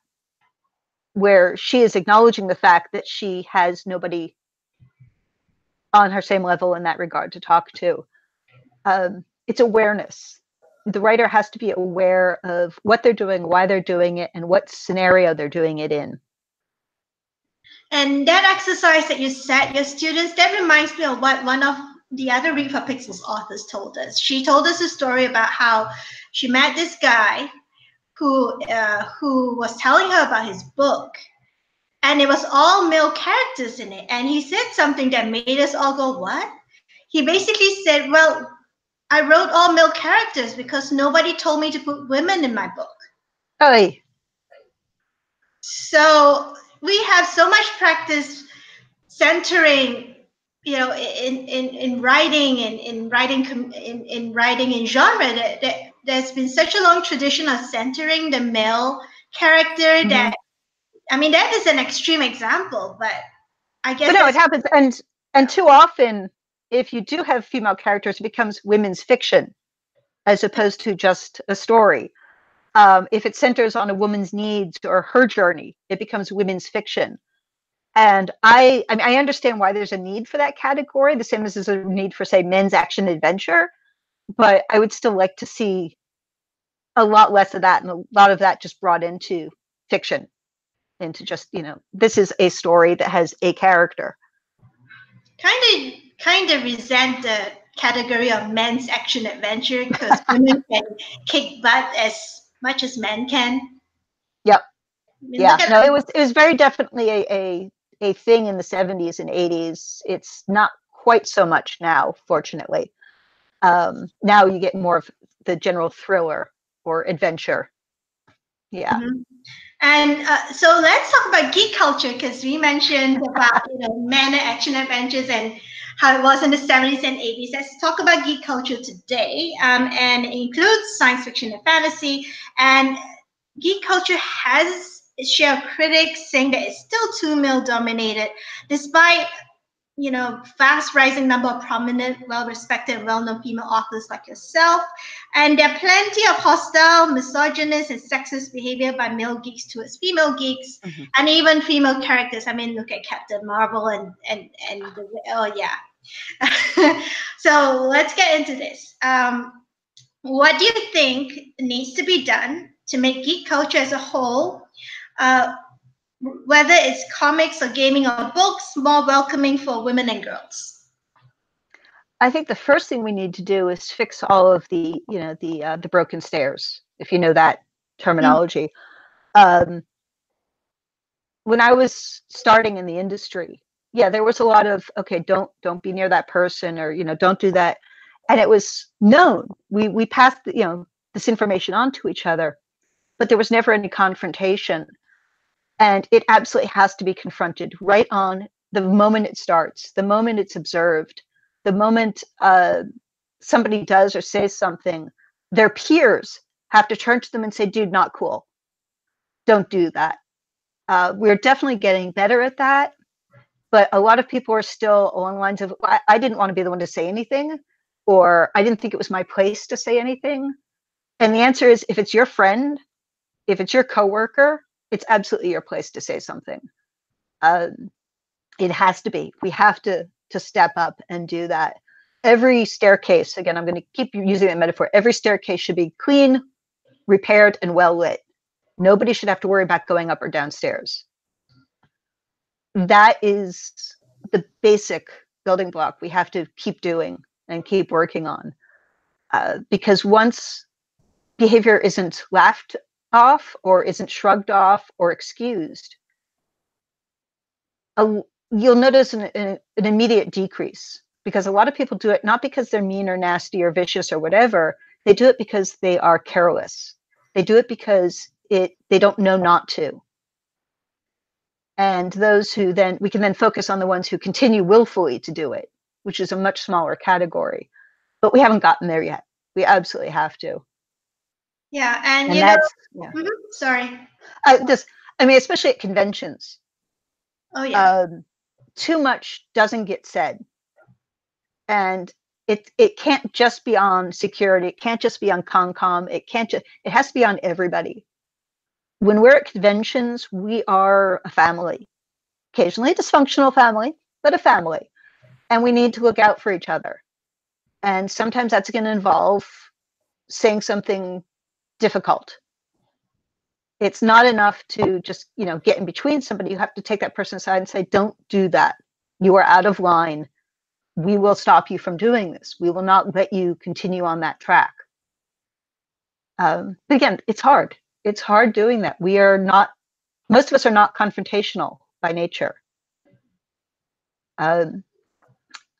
where she is acknowledging the fact that she has nobody on her same level in that regard to talk to. It's awareness. The writer has to be aware of what they're doing, why they're doing it, and what scenario they're doing it in. And that exercise that you set your students, that reminds me of what one of the other Read for Pixels authors told us. She told us a story about how she met this guy who was telling her about his book. And it was all male characters in it. And he said something that made us all go, what? He basically said, well, I wrote all male characters because nobody told me to put women in my book. Oh. So we have so much practice centering, in writing and in writing in genre that there's been such a long tradition of centering the male character that, I mean, that is an extreme example, but I guess. But no, it happens, and too often, if you do have female characters, it becomes women's fiction, as opposed to just a story. If it centers on a woman's needs or her journey, it becomes women's fiction. And I understand why there's a need for that category, the same as there's a need for, say, men's action adventure. But I would still like to see a lot less of that, and a lot of that just brought into fiction, into just, this is a story that has a character. Kind of resent the category of men's action adventure, because women can kick butt as much as men can. Yep. No, it was very definitely a thing in the 70s and 80s. It's not quite so much now, fortunately. Now you get more of the general thriller or adventure. Yeah. And so let's talk about geek culture, because we mentioned about men and action adventures and how it was in the 70s and 80s. Let's talk about geek culture today, and it includes science fiction and fantasy. And geek culture has its share of critics saying that it's still too male dominated, despite fast rising number of prominent, well-respected, well-known female authors like yourself. And there are plenty of hostile, misogynist, and sexist behavior by male geeks towards female geeks, and even female characters. I mean, look at Captain Marvel and oh yeah. So let's get into this. What do you think needs to be done to make geek culture as a whole, whether it's comics or gaming or books, more welcoming for women and girls? I think the first thing we need to do is fix all of the, the broken stairs, if you know that terminology. When I was starting in the industry, there was a lot of, okay, don't be near that person, or, don't do that. And it was known. We passed, this information on to each other, but there was never any confrontation. And it absolutely has to be confronted right on the moment it starts, the moment it's observed, the moment somebody does or says something. Their peers have to turn to them and say, dude, not cool. Don't do that. We're definitely getting better at that. But a lot of people are still along the lines of, I didn't want to be the one to say anything, or I didn't think it was my place to say anything. And the answer is, if it's your friend, if it's your coworker, it's absolutely your place to say something. It has to be. We have to step up and do that. Every staircase, again, I'm going to keep using that metaphor, every staircase should be clean, repaired, and well lit. Nobody should have to worry about going up or downstairs. That is the basic building block we have to keep doing and keep working on. Because once behavior isn't laughed off or isn't shrugged off or excused, you'll notice an immediate decrease, because a lot of people do it not because they're mean or nasty or vicious or whatever. They do it because they are careless. They do it because they don't know not to. And those who we can then focus on the ones who continue willfully to do it, which is a much smaller category. But we haven't gotten there yet. We absolutely have to. Yeah, and that's yeah. Sorry. Especially at conventions. Oh yeah. Too much doesn't get said, and it can't just be on security. It can't just be on Concom. It has to be on everybody. When we're at conventions, we are a family. Occasionally a dysfunctional family, but a family. And we need to look out for each other. And sometimes that's going to involve saying something difficult. It's not enough to just, get in between somebody. You have to take that person aside and say, don't do that. You are out of line. We will stop you from doing this. We will not let you continue on that track. But again, it's hard. It's hard doing that. Most of us are not confrontational by nature.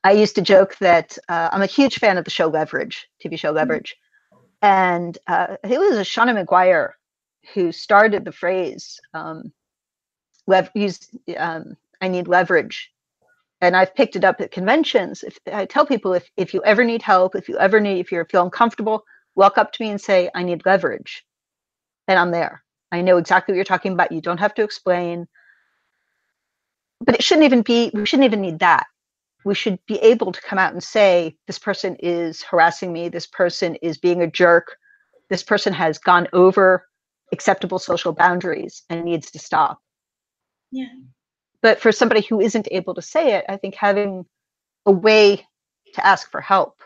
I used to joke that I'm a huge fan of the show Leverage, TV show Leverage. And I think it was Shauna McGuire who started the phrase, I need leverage. And I've picked it up at conventions. I tell people, if you ever need help, if you're feeling comfortable, walk up to me and say, I need leverage. And I'm there. I know exactly what you're talking about. You don't have to explain. But we shouldn't even need that. We should be able to come out and say, this person is harassing me. This person is being a jerk. This person has gone over acceptable social boundaries and needs to stop. Yeah. But for somebody who isn't able to say it, I think having a way to ask for help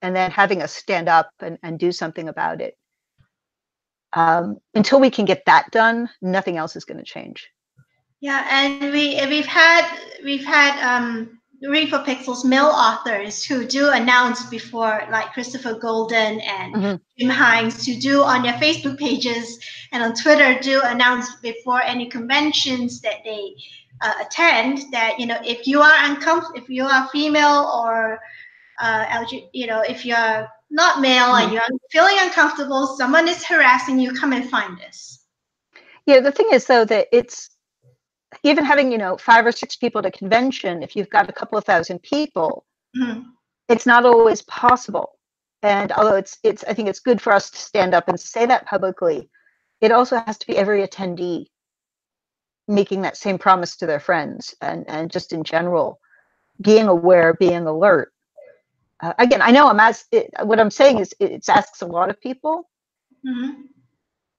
and then having us stand up and do something about it. Until we can get that done, nothing else is going to change. Yeah, and we've had Read for Pixels male authors who do announce before, like Christopher Golden and Jim Hines, who do on their Facebook pages and on Twitter do announce before any conventions that they attend that if you are if you are female or if you're not male and you're feeling uncomfortable, someone is harassing you, come and find us. Yeah, the thing is though that it's even having 5 or 6 people at a convention, if you've got a couple of thousand people, it's not always possible. And although I think it's good for us to stand up and say that publicly, it also has to be every attendee making that same promise to their friends and just in general, being aware, being alert. Again, I know what I'm saying is it asks a lot of people,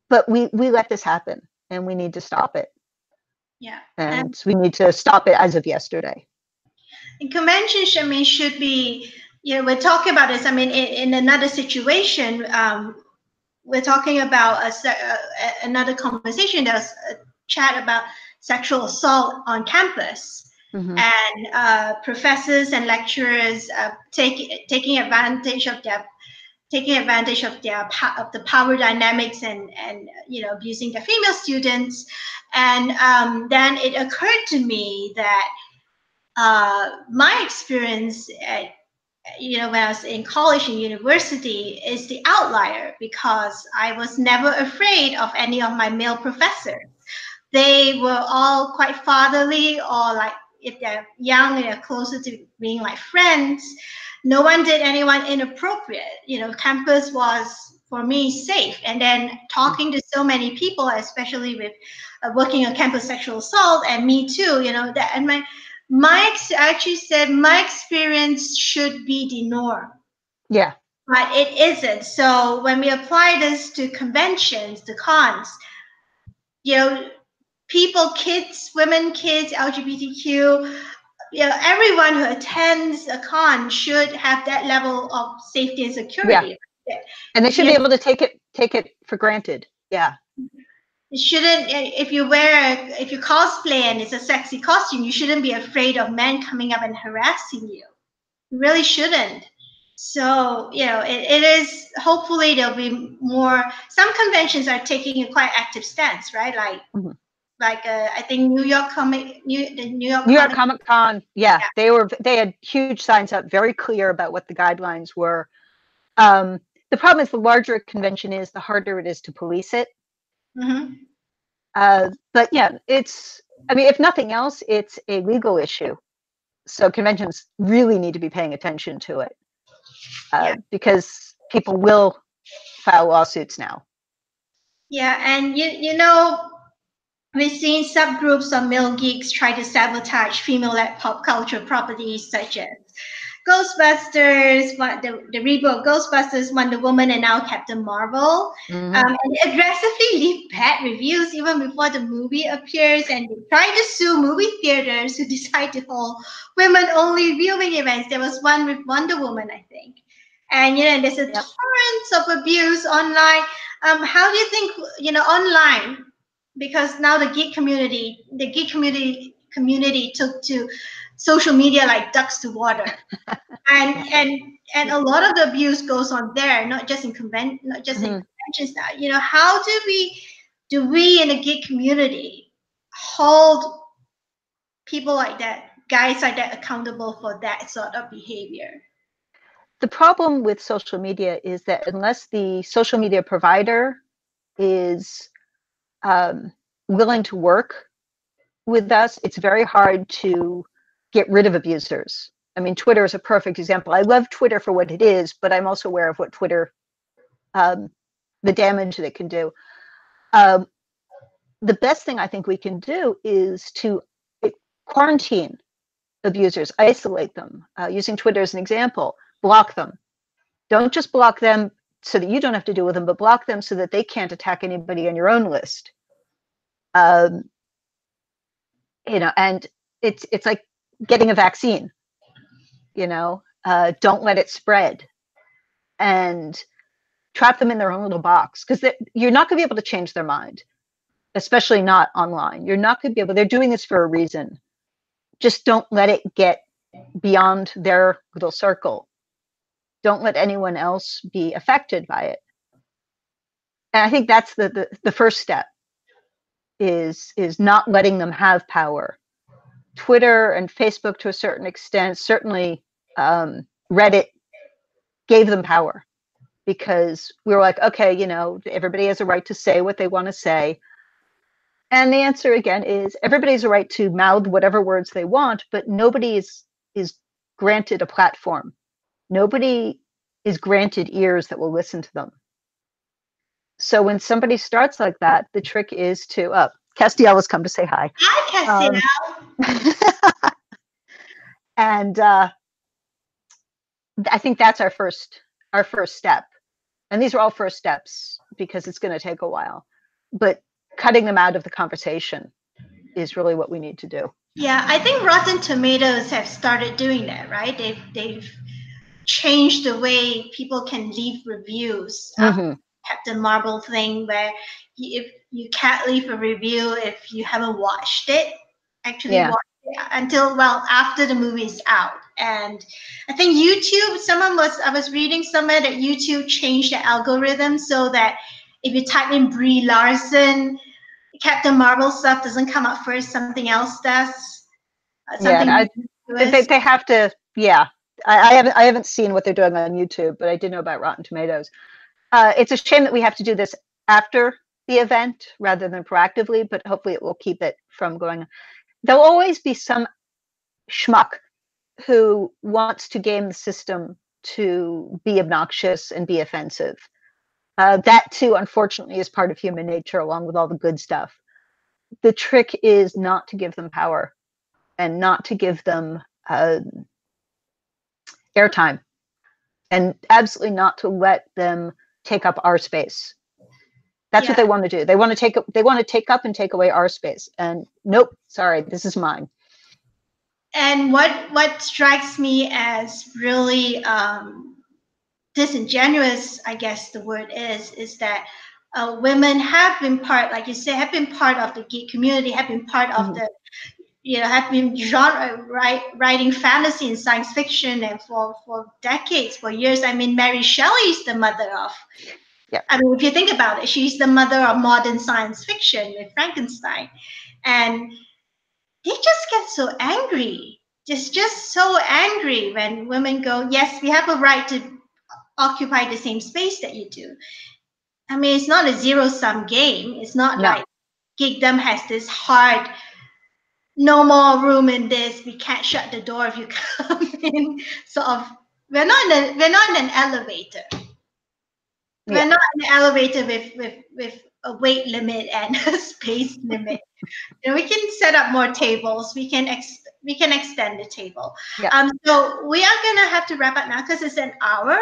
but we let this happen and we need to stop it. Yeah. And we need to stop it as of yesterday. And conventions, should be, we're talking about this. In another situation, we're talking about another conversation. There's a chat about sexual assault on campus, and professors and lecturers taking advantage of the power dynamics and abusing the female students. And then it occurred to me that my experience when I was in college and university is the outlier, because I was never afraid of any of my male professors. They were all quite fatherly, or like if they're young, they're closer to being like friends. No one did anyone inappropriate. Campus was for me safe. And then talking to so many people, especially with working on campus sexual assault and Me Too, and my experience should be the norm. Yeah. But it isn't. So when we apply this to conventions, the cons, people, kids, women, kids, LGBTQ, everyone who attends a con should have that level of safety and security. Yeah. And they should be able to take it for granted. Yeah. It shouldn't, if you cosplay and it's a sexy costume, you shouldn't be afraid of men coming up and harassing you. You really shouldn't. So, it is, hopefully there'll be more. Some conventions are taking a quite active stance, right? Like I think New York Comic Con. Yeah. They had huge signs up, very clear about what the guidelines were. The problem is the larger a convention is, the harder it is to police it. But yeah, if nothing else, it's a legal issue. So conventions really need to be paying attention to it Yeah. because people will file lawsuits now. Yeah, and you know, we've seen subgroups of male geeks try to sabotage female-led pop culture properties such as Ghostbusters, the reboot of Ghostbusters, Wonder Woman, and now Captain Marvel. Mm-hmm. And they aggressively leave bad reviews even before the movie appears, and they try to sue movie theaters who decide to hold women-only viewing events. There was one with Wonder Woman, I think. And you know, there's a Yep. torrent of abuse online. How do you think, you know, online? Because now the geek community took to social media like ducks to water, and and a lot of the abuse goes on there, not just in Mm-hmm. conventions now. You know, how do we in the geek community hold people like that, guys like that, accountable for that sort of behavior? The problem with social media is that unless the social media provider is willing to work with us, it's very hard to get rid of abusers. I mean, Twitter is a perfect example. I love Twitter for what it is, but I'm also aware of what Twitter, the damage that it can do. The best thing I think we can do is to quarantine abusers, isolate them. Using Twitter as an example, block them. Don't just block them so that you don't have to deal with them, but block them so that they can't attack anybody on your own list. You know, and it's like getting a vaccine. You know, don't let it spread, and trap them in their own little box because you're not going to be able to change their mind, especially not online. You're not going to be able. They're doing this for a reason. Just don't let it get beyond their little circle. Don't let anyone else be affected by it. And I think that's the first step is not letting them have power. Twitter and Facebook to a certain extent, certainly Reddit gave them power because we were like, okay, you know, everybody has a right to say what they want to say. And the answer again is everybody has a right to mouth whatever words they want, but nobody is granted a platform. Nobody is granted ears that will listen to them. So when somebody starts like that, the trick is to Castiel has come to say hi. Hi, Castiel. And I think that's our first step. And these are all first steps because it's going to take a while. But cutting them out of the conversation is really what we need to do. Yeah, I think Rotten Tomatoes have started doing that, right? They've changed the way people can leave reviews. Mm-hmm. Captain Marvel thing where if you can't leave a review if you haven't watched it, actually Yeah. watched it until well after the movie is out. And I think YouTube, I was reading somewhere that YouTube changed the algorithm so that if you type in Brie Larson, Captain Marvel stuff doesn't come up first, something else does. Yeah, they have to. Yeah, I haven't seen what they're doing on YouTube, but I did know about Rotten Tomatoes. It's a shame that we have to do this after the event rather than proactively, but hopefully it will keep it from going. There'll always be some schmuck who wants to game the system to be obnoxious and be offensive. That too, unfortunately, is part of human nature, along with all the good stuff. The trick is not to give them power and not to give them airtime, and absolutely not to let them take up our space. That's what they want to do. They want to take up and take away our space. And nope, sorry, this is mine. And what strikes me as really disingenuous, I guess the word is that women have been part, like you say, have been part of the geek community, have been part of the, you know, have been writing fantasy and science fiction, and for decades, for years. I mean, Mary Shelley is the mother of. Yep. I mean, if you think about it, she's the mother of modern science fiction with Frankenstein, and they just get so angry, just so angry when women go, yes, we have a right to occupy the same space that you do. I mean, it's not a zero-sum game. It's not like geekdom has this hard no more room in this. We can't shut the door if you come in. Sort of, we're not in an elevator. We're not in an elevator with a weight limit and a space limit. We can set up more tables. We can extend the table. Yeah. So we are gonna have to wrap up now because it's an hour.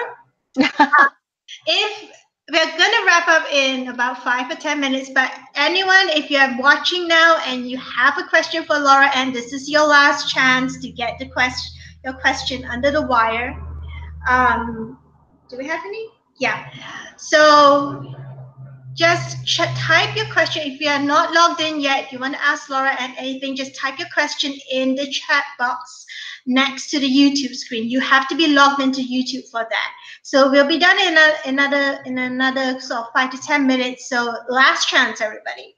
If we're gonna wrap up in about 5 or 10 minutes, but anyone, if you're watching now and you have a question for Laura, and this is your last chance to get your question under the wire. Do we have any? Yeah. So just type your question. If you are not logged in yet, you want to ask Laura and anything, just type your question in the chat box next to the YouTube screen. You have to be logged into YouTube for that. So we'll be done in another sort of 5 to 10 minutes. So last chance, everybody.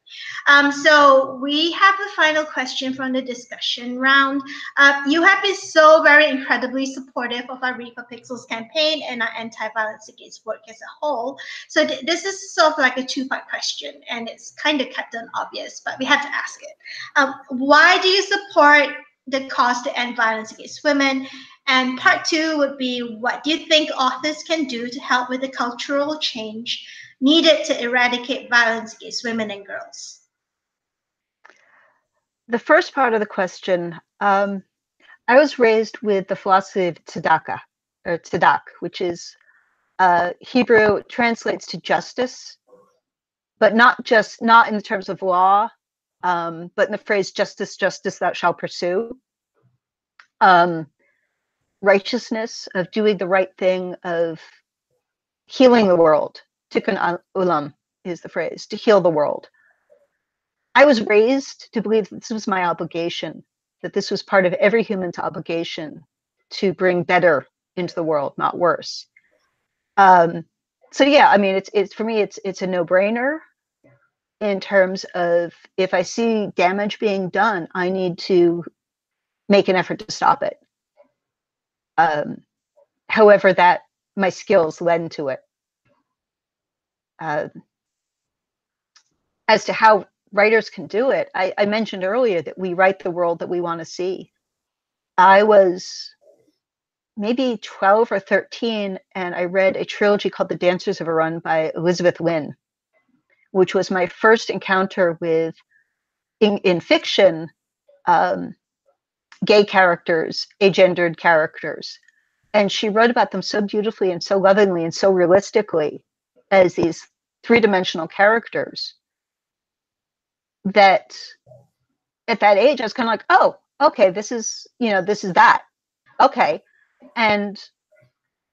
So we have the final question from the discussion round. You have been so very incredibly supportive of our Read for Pixels campaign and our anti-violence against work as a whole. So this is sort of like a two-part question, and it's kind of Captain Obvious, but we have to ask it. Why do you support the cause to end violence against women? And part two would be, what do you think authors can do to help with the cultural change needed to eradicate violence against women and girls? The first part of the question, I was raised with the philosophy of tzedakah, or tzedek, which is Hebrew, translates to justice, but not in terms of law, but in the phrase "justice, justice, thou shalt pursue." Righteousness, of doing the right thing, of healing the world. Tikkun olam is the phrase, to heal the world. I was raised to believe that this was my obligation, that this was part of every human's obligation to bring better into the world, not worse. So yeah, I mean, it's for me, it's a no-brainer in terms of, if I see damage being done, I need to make an effort to stop it. However, that my skills lend to it. As to how writers can do it, I mentioned earlier that we write the world that we want to see. I was maybe 12 or 13, and I read a trilogy called The Dancers of Arun by Elizabeth Lynn, which was my first encounter with, in fiction, gay characters, agendered characters. And she wrote about them so beautifully and so lovingly and so realistically as these three-dimensional characters that at that age I was kind of like, oh, okay, this is that. Okay. And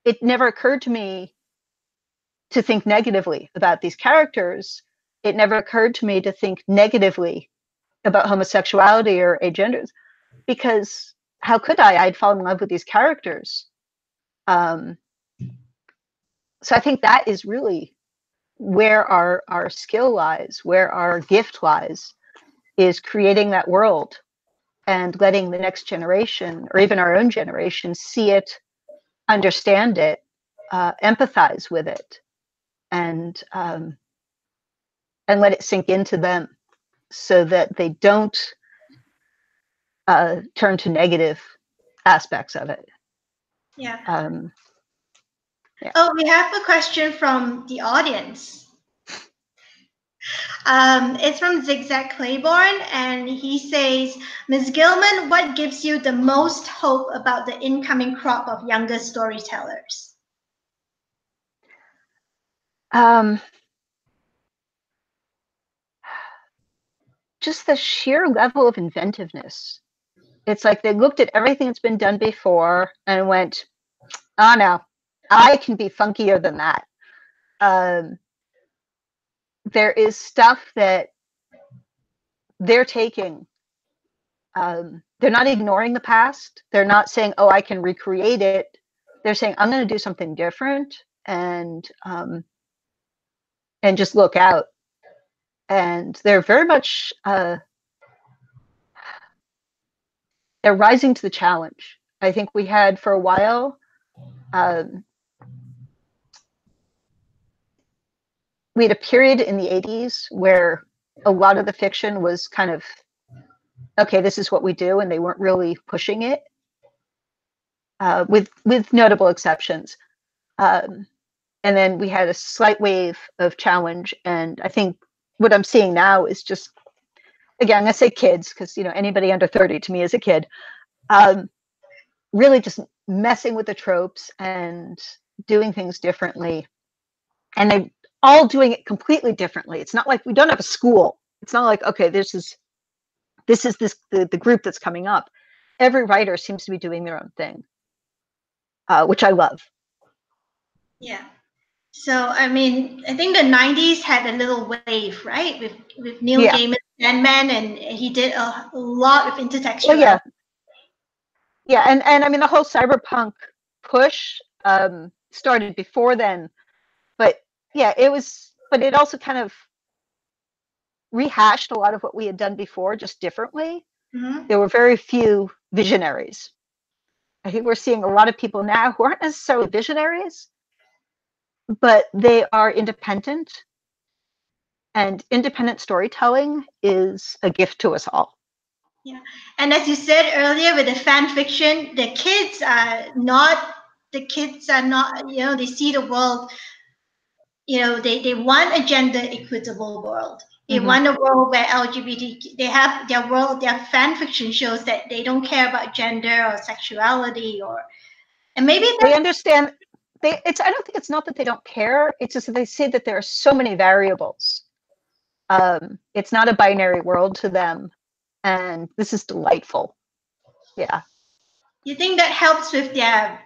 it never occurred to me to think negatively about these characters. It never occurred to me to think negatively about homosexuality or agenders, because how could I? I'd fall in love with these characters. So I think that is really where our skill lies, where our gift lies, is creating that world and letting the next generation, or even our own generation, see it, understand it, empathize with it, and let it sink into them, so that they don't turn to negative aspects of it. Yeah. Yeah. Oh, we have a question from the audience. It's from Zigzag Claiborne, and he says, Ms. Gilman, what gives you the most hope about the incoming crop of younger storytellers? Just the sheer level of inventiveness. It's like they looked at everything that's been done before and went, oh no, I can be funkier than that. There is stuff that they're taking. They're not ignoring the past. They're not saying, oh, I can recreate it. They're saying, I'm going to do something different, and just look out. And they're very much, they're rising to the challenge. I think we had for a while, we had a period in the 80s where a lot of the fiction was kind of okay, this is what we do, and they weren't really pushing it, with notable exceptions. Um, and then we had a slight wave of challenge, and I think what I'm seeing now is just, again, I'm gonna say kids, because anybody under 30 to me is a kid. Really just messing with the tropes and doing things differently, and they all doing it completely differently. It's not like we don't have a school. It's not like, okay, this is the group that's coming up. Every writer seems to be doing their own thing, which I love. Yeah. So I mean, I think the '90s had a little wave, right, with Neil Yeah. Gaiman's Sandman, and he did a lot of Well, intertextual. yeah. Yeah, and I mean the whole cyberpunk push started before then, but yeah, but it also kind of rehashed a lot of what we had done before, just differently. Mm-hmm. There were very few visionaries. I think we're seeing a lot of people now who aren't necessarily visionaries, but they are independent, and independent storytelling is a gift to us all. Yeah, and as you said earlier, with the fan fiction, the kids are not, they see the world, they want a gender equitable world. They Mm-hmm. want a world where LGBT, they have their fan fiction shows that they don't care about gender or sexuality, and maybe They that's, understand. I don't think it's not that they don't care. It's just that they see that there are so many variables. It's not a binary world to them, and this is delightful. Yeah. you think that helps with their,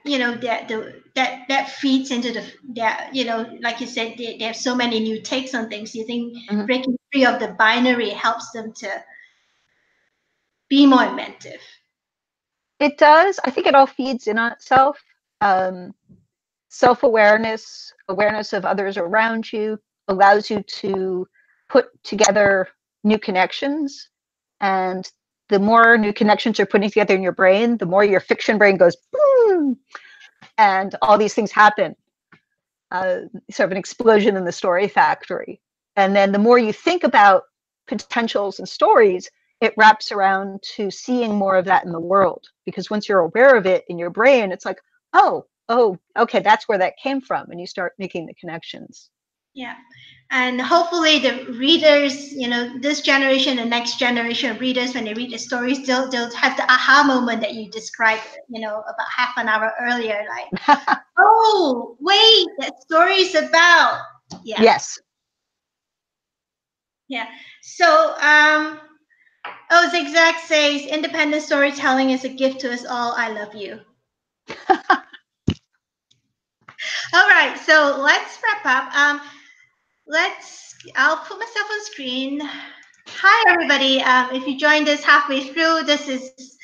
that feeds into their, like you said, they have so many new takes on things. You think Mm-hmm. breaking free of the binary helps them to be more inventive? It does. I think it all feeds in on itself. Um, Self-awareness, awareness of others around you, allows you to put together new connections. And the more new connections you're putting together in your brain, the more your fiction brain goes boom, and all these things happen. Sort of an explosion in the story factory. And then the more you think about potentials and stories, it wraps around to seeing more of that in the world. Because once you're aware of it in your brain, it's like, oh, okay, that's where that came from. And you start making the connections. Yeah. And hopefully the readers, this generation, the next generation of readers, when they read the stories, they'll have the aha moment that you described, about half an hour earlier, like, oh, wait, that story is about. Yeah. Yes. Yeah. So, Zigzag says, independent storytelling is a gift to us all. I love you. All right. So let's wrap up. I'll put myself on screen. Hi, everybody. If you joined us halfway through, this is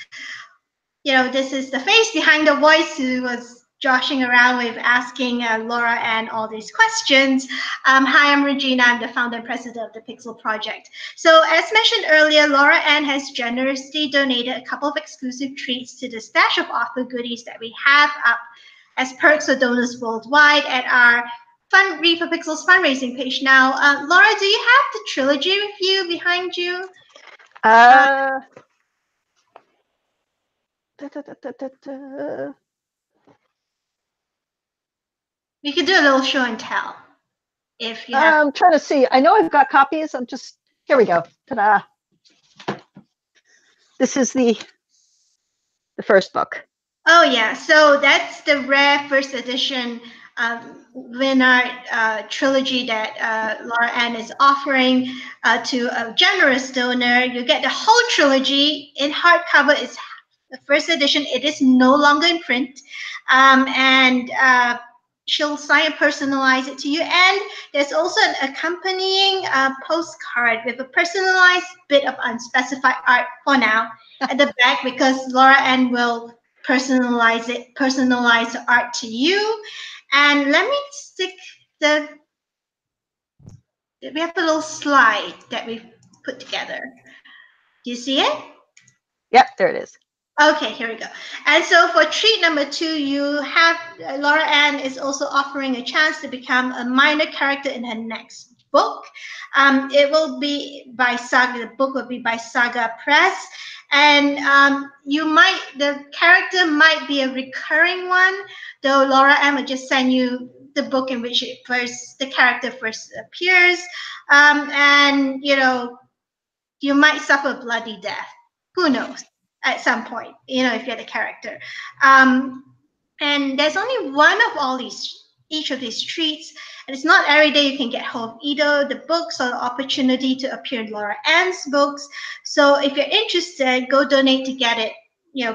the face behind the voice who was joshing around with asking Laura Anne all these questions. Hi, I'm Regina. I'm the founder and president of the Pixel Project. So as mentioned earlier, Laura Anne has generously donated a couple of exclusive treats to the stash of author goodies that we have up as perks for donors worldwide at our Read for Pixels fundraising page now. Laura, do you have the trilogy with you behind you? We could do a little show and tell if you have. I'm trying to see. I know I've got copies. Here we go. Ta-da. This is the first book. Oh yeah, so that's the rare first edition Winard trilogy that Laura Anne is offering to a generous donor. You get the whole trilogy in hardcover. It's the first edition. It is no longer in print, and she'll sign and personalize it to you. And there's also an accompanying postcard with a personalized bit of unspecified art for now at the back, because Laura Anne will personalize the art to you. And let me stick we have a little slide that we've put together. Do you see it? Yep, there it is. Okay, here we go. And so for treat number 2, you have Laura Anne is also offering a chance to become a minor character in her next book. It will be by Saga. The book will be by Saga Press, and the character might be a recurring one. Though Laura Anne will just send you the book in which the character first appears, and you might suffer bloody death. Who knows? At some point, if you're the character. And there's only one of each of these treats, and it's not every day you can get hold of either the books or the opportunity to appear in Laura Anne's books. So if you're interested, go donate to get it,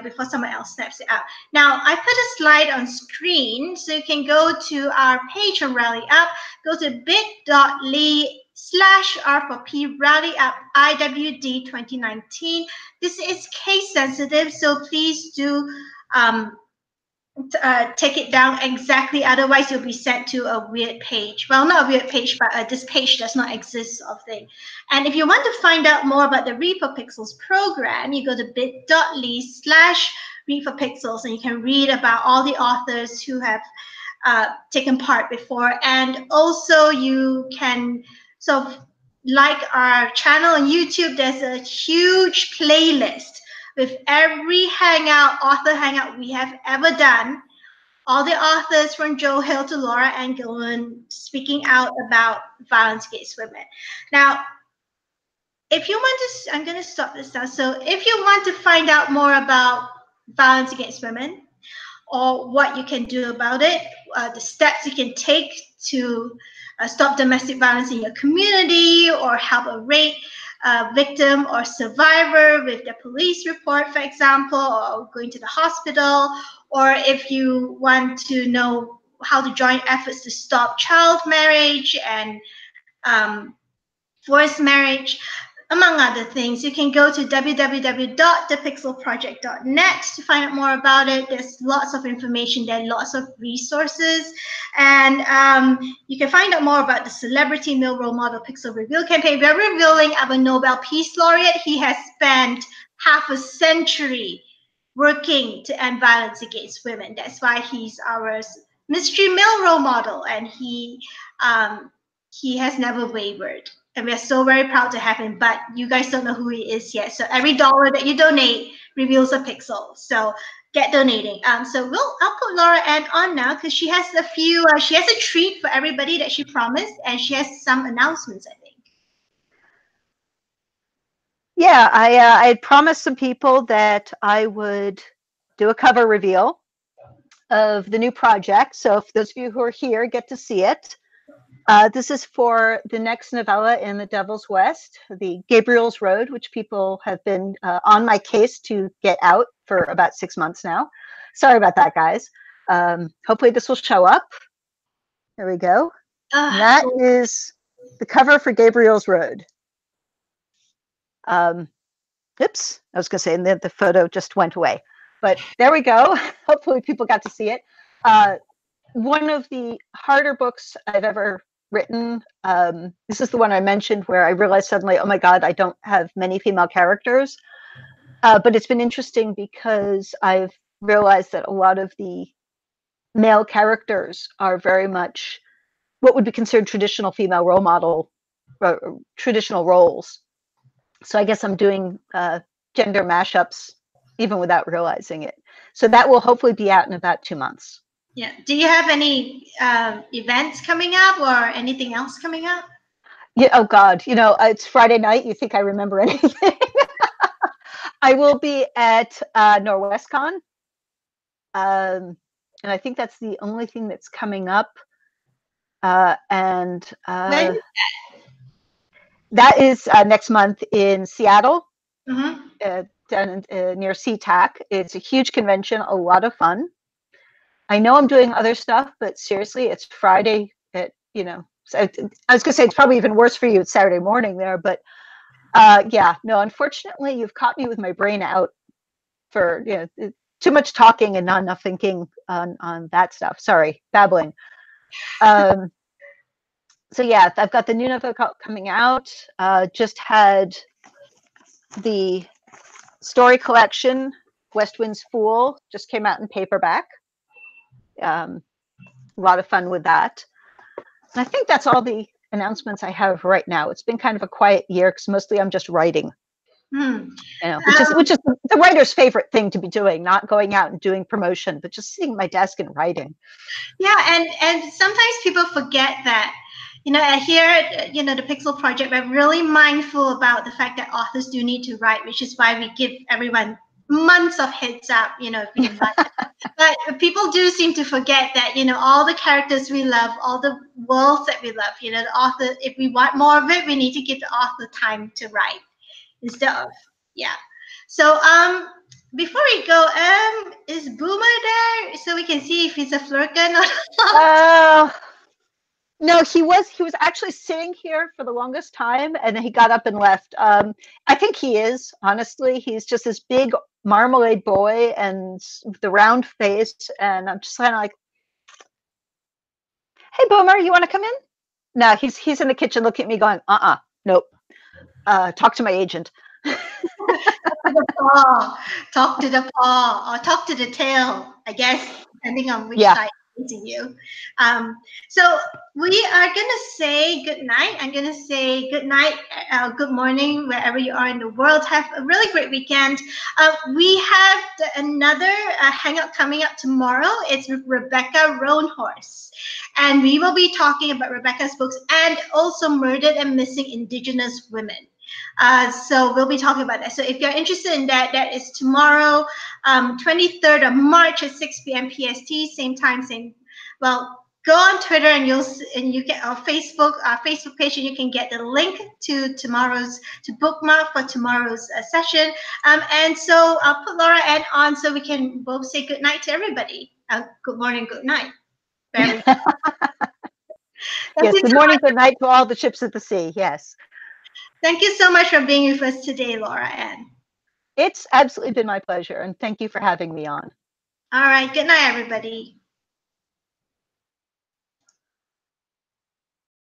before someone else snaps it up. Now, I put a slide on screen, so you can go to our page on Rally Up, go to bit.ly/R4P Rally Up IWD 2019. This is case sensitive, so please do take it down exactly. Otherwise, you'll be sent to a weird page. Well, not a weird page, but this page does not exist of thing. And if you want to find out more about the Read for Pixels program, you go to bit.ly/Read for Pixels, and you can read about all the authors who have taken part before. And also, you can sort of like our channel on YouTube. There's a huge playlist with every author hangout we have ever done, all the authors from Joe Hill to Laura Anne Gilman speaking out about violence against women. Now, if you want to, I'm going to stop this now. So if you want to find out more about violence against women or what you can do about it, the steps you can take to stop domestic violence in your community, or help a rape victim or survivor with their police report, for example, or going to the hospital, or if you want to know how to join efforts to stop child marriage and forced marriage, among other things, you can go to www.thepixelproject.net to find out more about it. There's lots of information there, lots of resources. And you can find out more about the Celebrity Male Role Model Pixel Reveal campaign. We're revealing our Nobel Peace Laureate. He has spent half a century working to end violence against women. That's why he's our mystery male role model, and he has never wavered. And we're so very proud to have him, but you guys don't know who he is yet. So every dollar that you donate reveals a pixel. So get donating. I'll put Laura Anne on now, because she has she has a treat for everybody that she promised, and she has some announcements, I think. Yeah, I had promised some people that I would do a cover reveal of the new project. So if those of you who are here get to see it, this is for the next novella in The Devil's West, the Gabriel's Road, which people have been on my case to get out for about 6 months now. Sorry about that, guys. Hopefully this will show up. There we go. And that is the cover for Gabriel's Road. Oops, I was going to say, and then the photo just went away. But there we go. Hopefully people got to see it. One of the harder books I've ever written. This is the one I mentioned where I realized suddenly, oh my God, I don't have many female characters. But it's been interesting because I've realized that a lot of the male characters are very much what would be considered traditional female role model, traditional roles. So I guess I'm doing gender mashups even without realizing it. So that will hopefully be out in about 2 months. Yeah. Do you have any events coming up or anything else coming up? Yeah. Oh God. It's Friday night. You think I remember anything? I will be at NorwestCon, and I think that's the only thing that's coming up. And when? That is next month in Seattle, Mm-hmm. down near SeaTac. It's a huge convention, a lot of fun. I know I'm doing other stuff, but seriously, it's Friday at, so I was going to say it's probably even worse for you. It's Saturday morning there, but yeah, no, unfortunately, you've caught me with my brain out for too much talking and not enough thinking on that stuff. Sorry, babbling. So yeah, I've got the new novel coming out. Just had the story collection, West Wind's Fool, just came out in paperback. A lot of fun with that. And I think that's all the announcements I have right now. It's been kind of a quiet year because mostly I'm just writing. Hmm. Which is the writer's favorite thing to be doing, not going out and doing promotion, but just sitting at my desk and writing. Yeah, and sometimes people forget that. Here at the Pixel Project, we're really mindful about the fact that authors do need to write, which is why we give everyone months of heads up, if we invite them. But people do seem to forget that, all the characters we love, all the worlds that we love, the author, if we want more of it, we need to give the author time to write instead of, yeah. So, before we go, is Boomer there so we can see if he's a flirkin or not? No, he was actually sitting here for the longest time, and then he got up and left. I think he is, honestly. He's just this big marmalade boy and the round face, and I'm just kind of like, "Hey, Boomer, you want to come in?" No, he's in the kitchen looking at me going, nope. Talk to my agent. Talk to the paw, or talk to the tail, I guess, depending on which side facing you. So we are gonna say good night. I'm gonna say good night, good morning, wherever you are in the world. Have a really great weekend. We have another hangout coming up tomorrow. It's with Rebecca Roanhorse, and we will be talking about Rebecca's books and also murdered and missing Indigenous women. So we'll be talking about that. So if you're interested in that, that is tomorrow, 23rd of March at 6 p.m. PST, same time, same. Well, go on Twitter and you get our Facebook page, and you can get the link to bookmark for tomorrow's session. And so I'll put Laura Anne on so we can both say good night to everybody. Good morning, good night. Yes, good morning, good night to all the ships at the sea. Yes. Thank you so much for being with us today, Laura Anne. It's absolutely been my pleasure, and thank you for having me on. All right. Good night, everybody.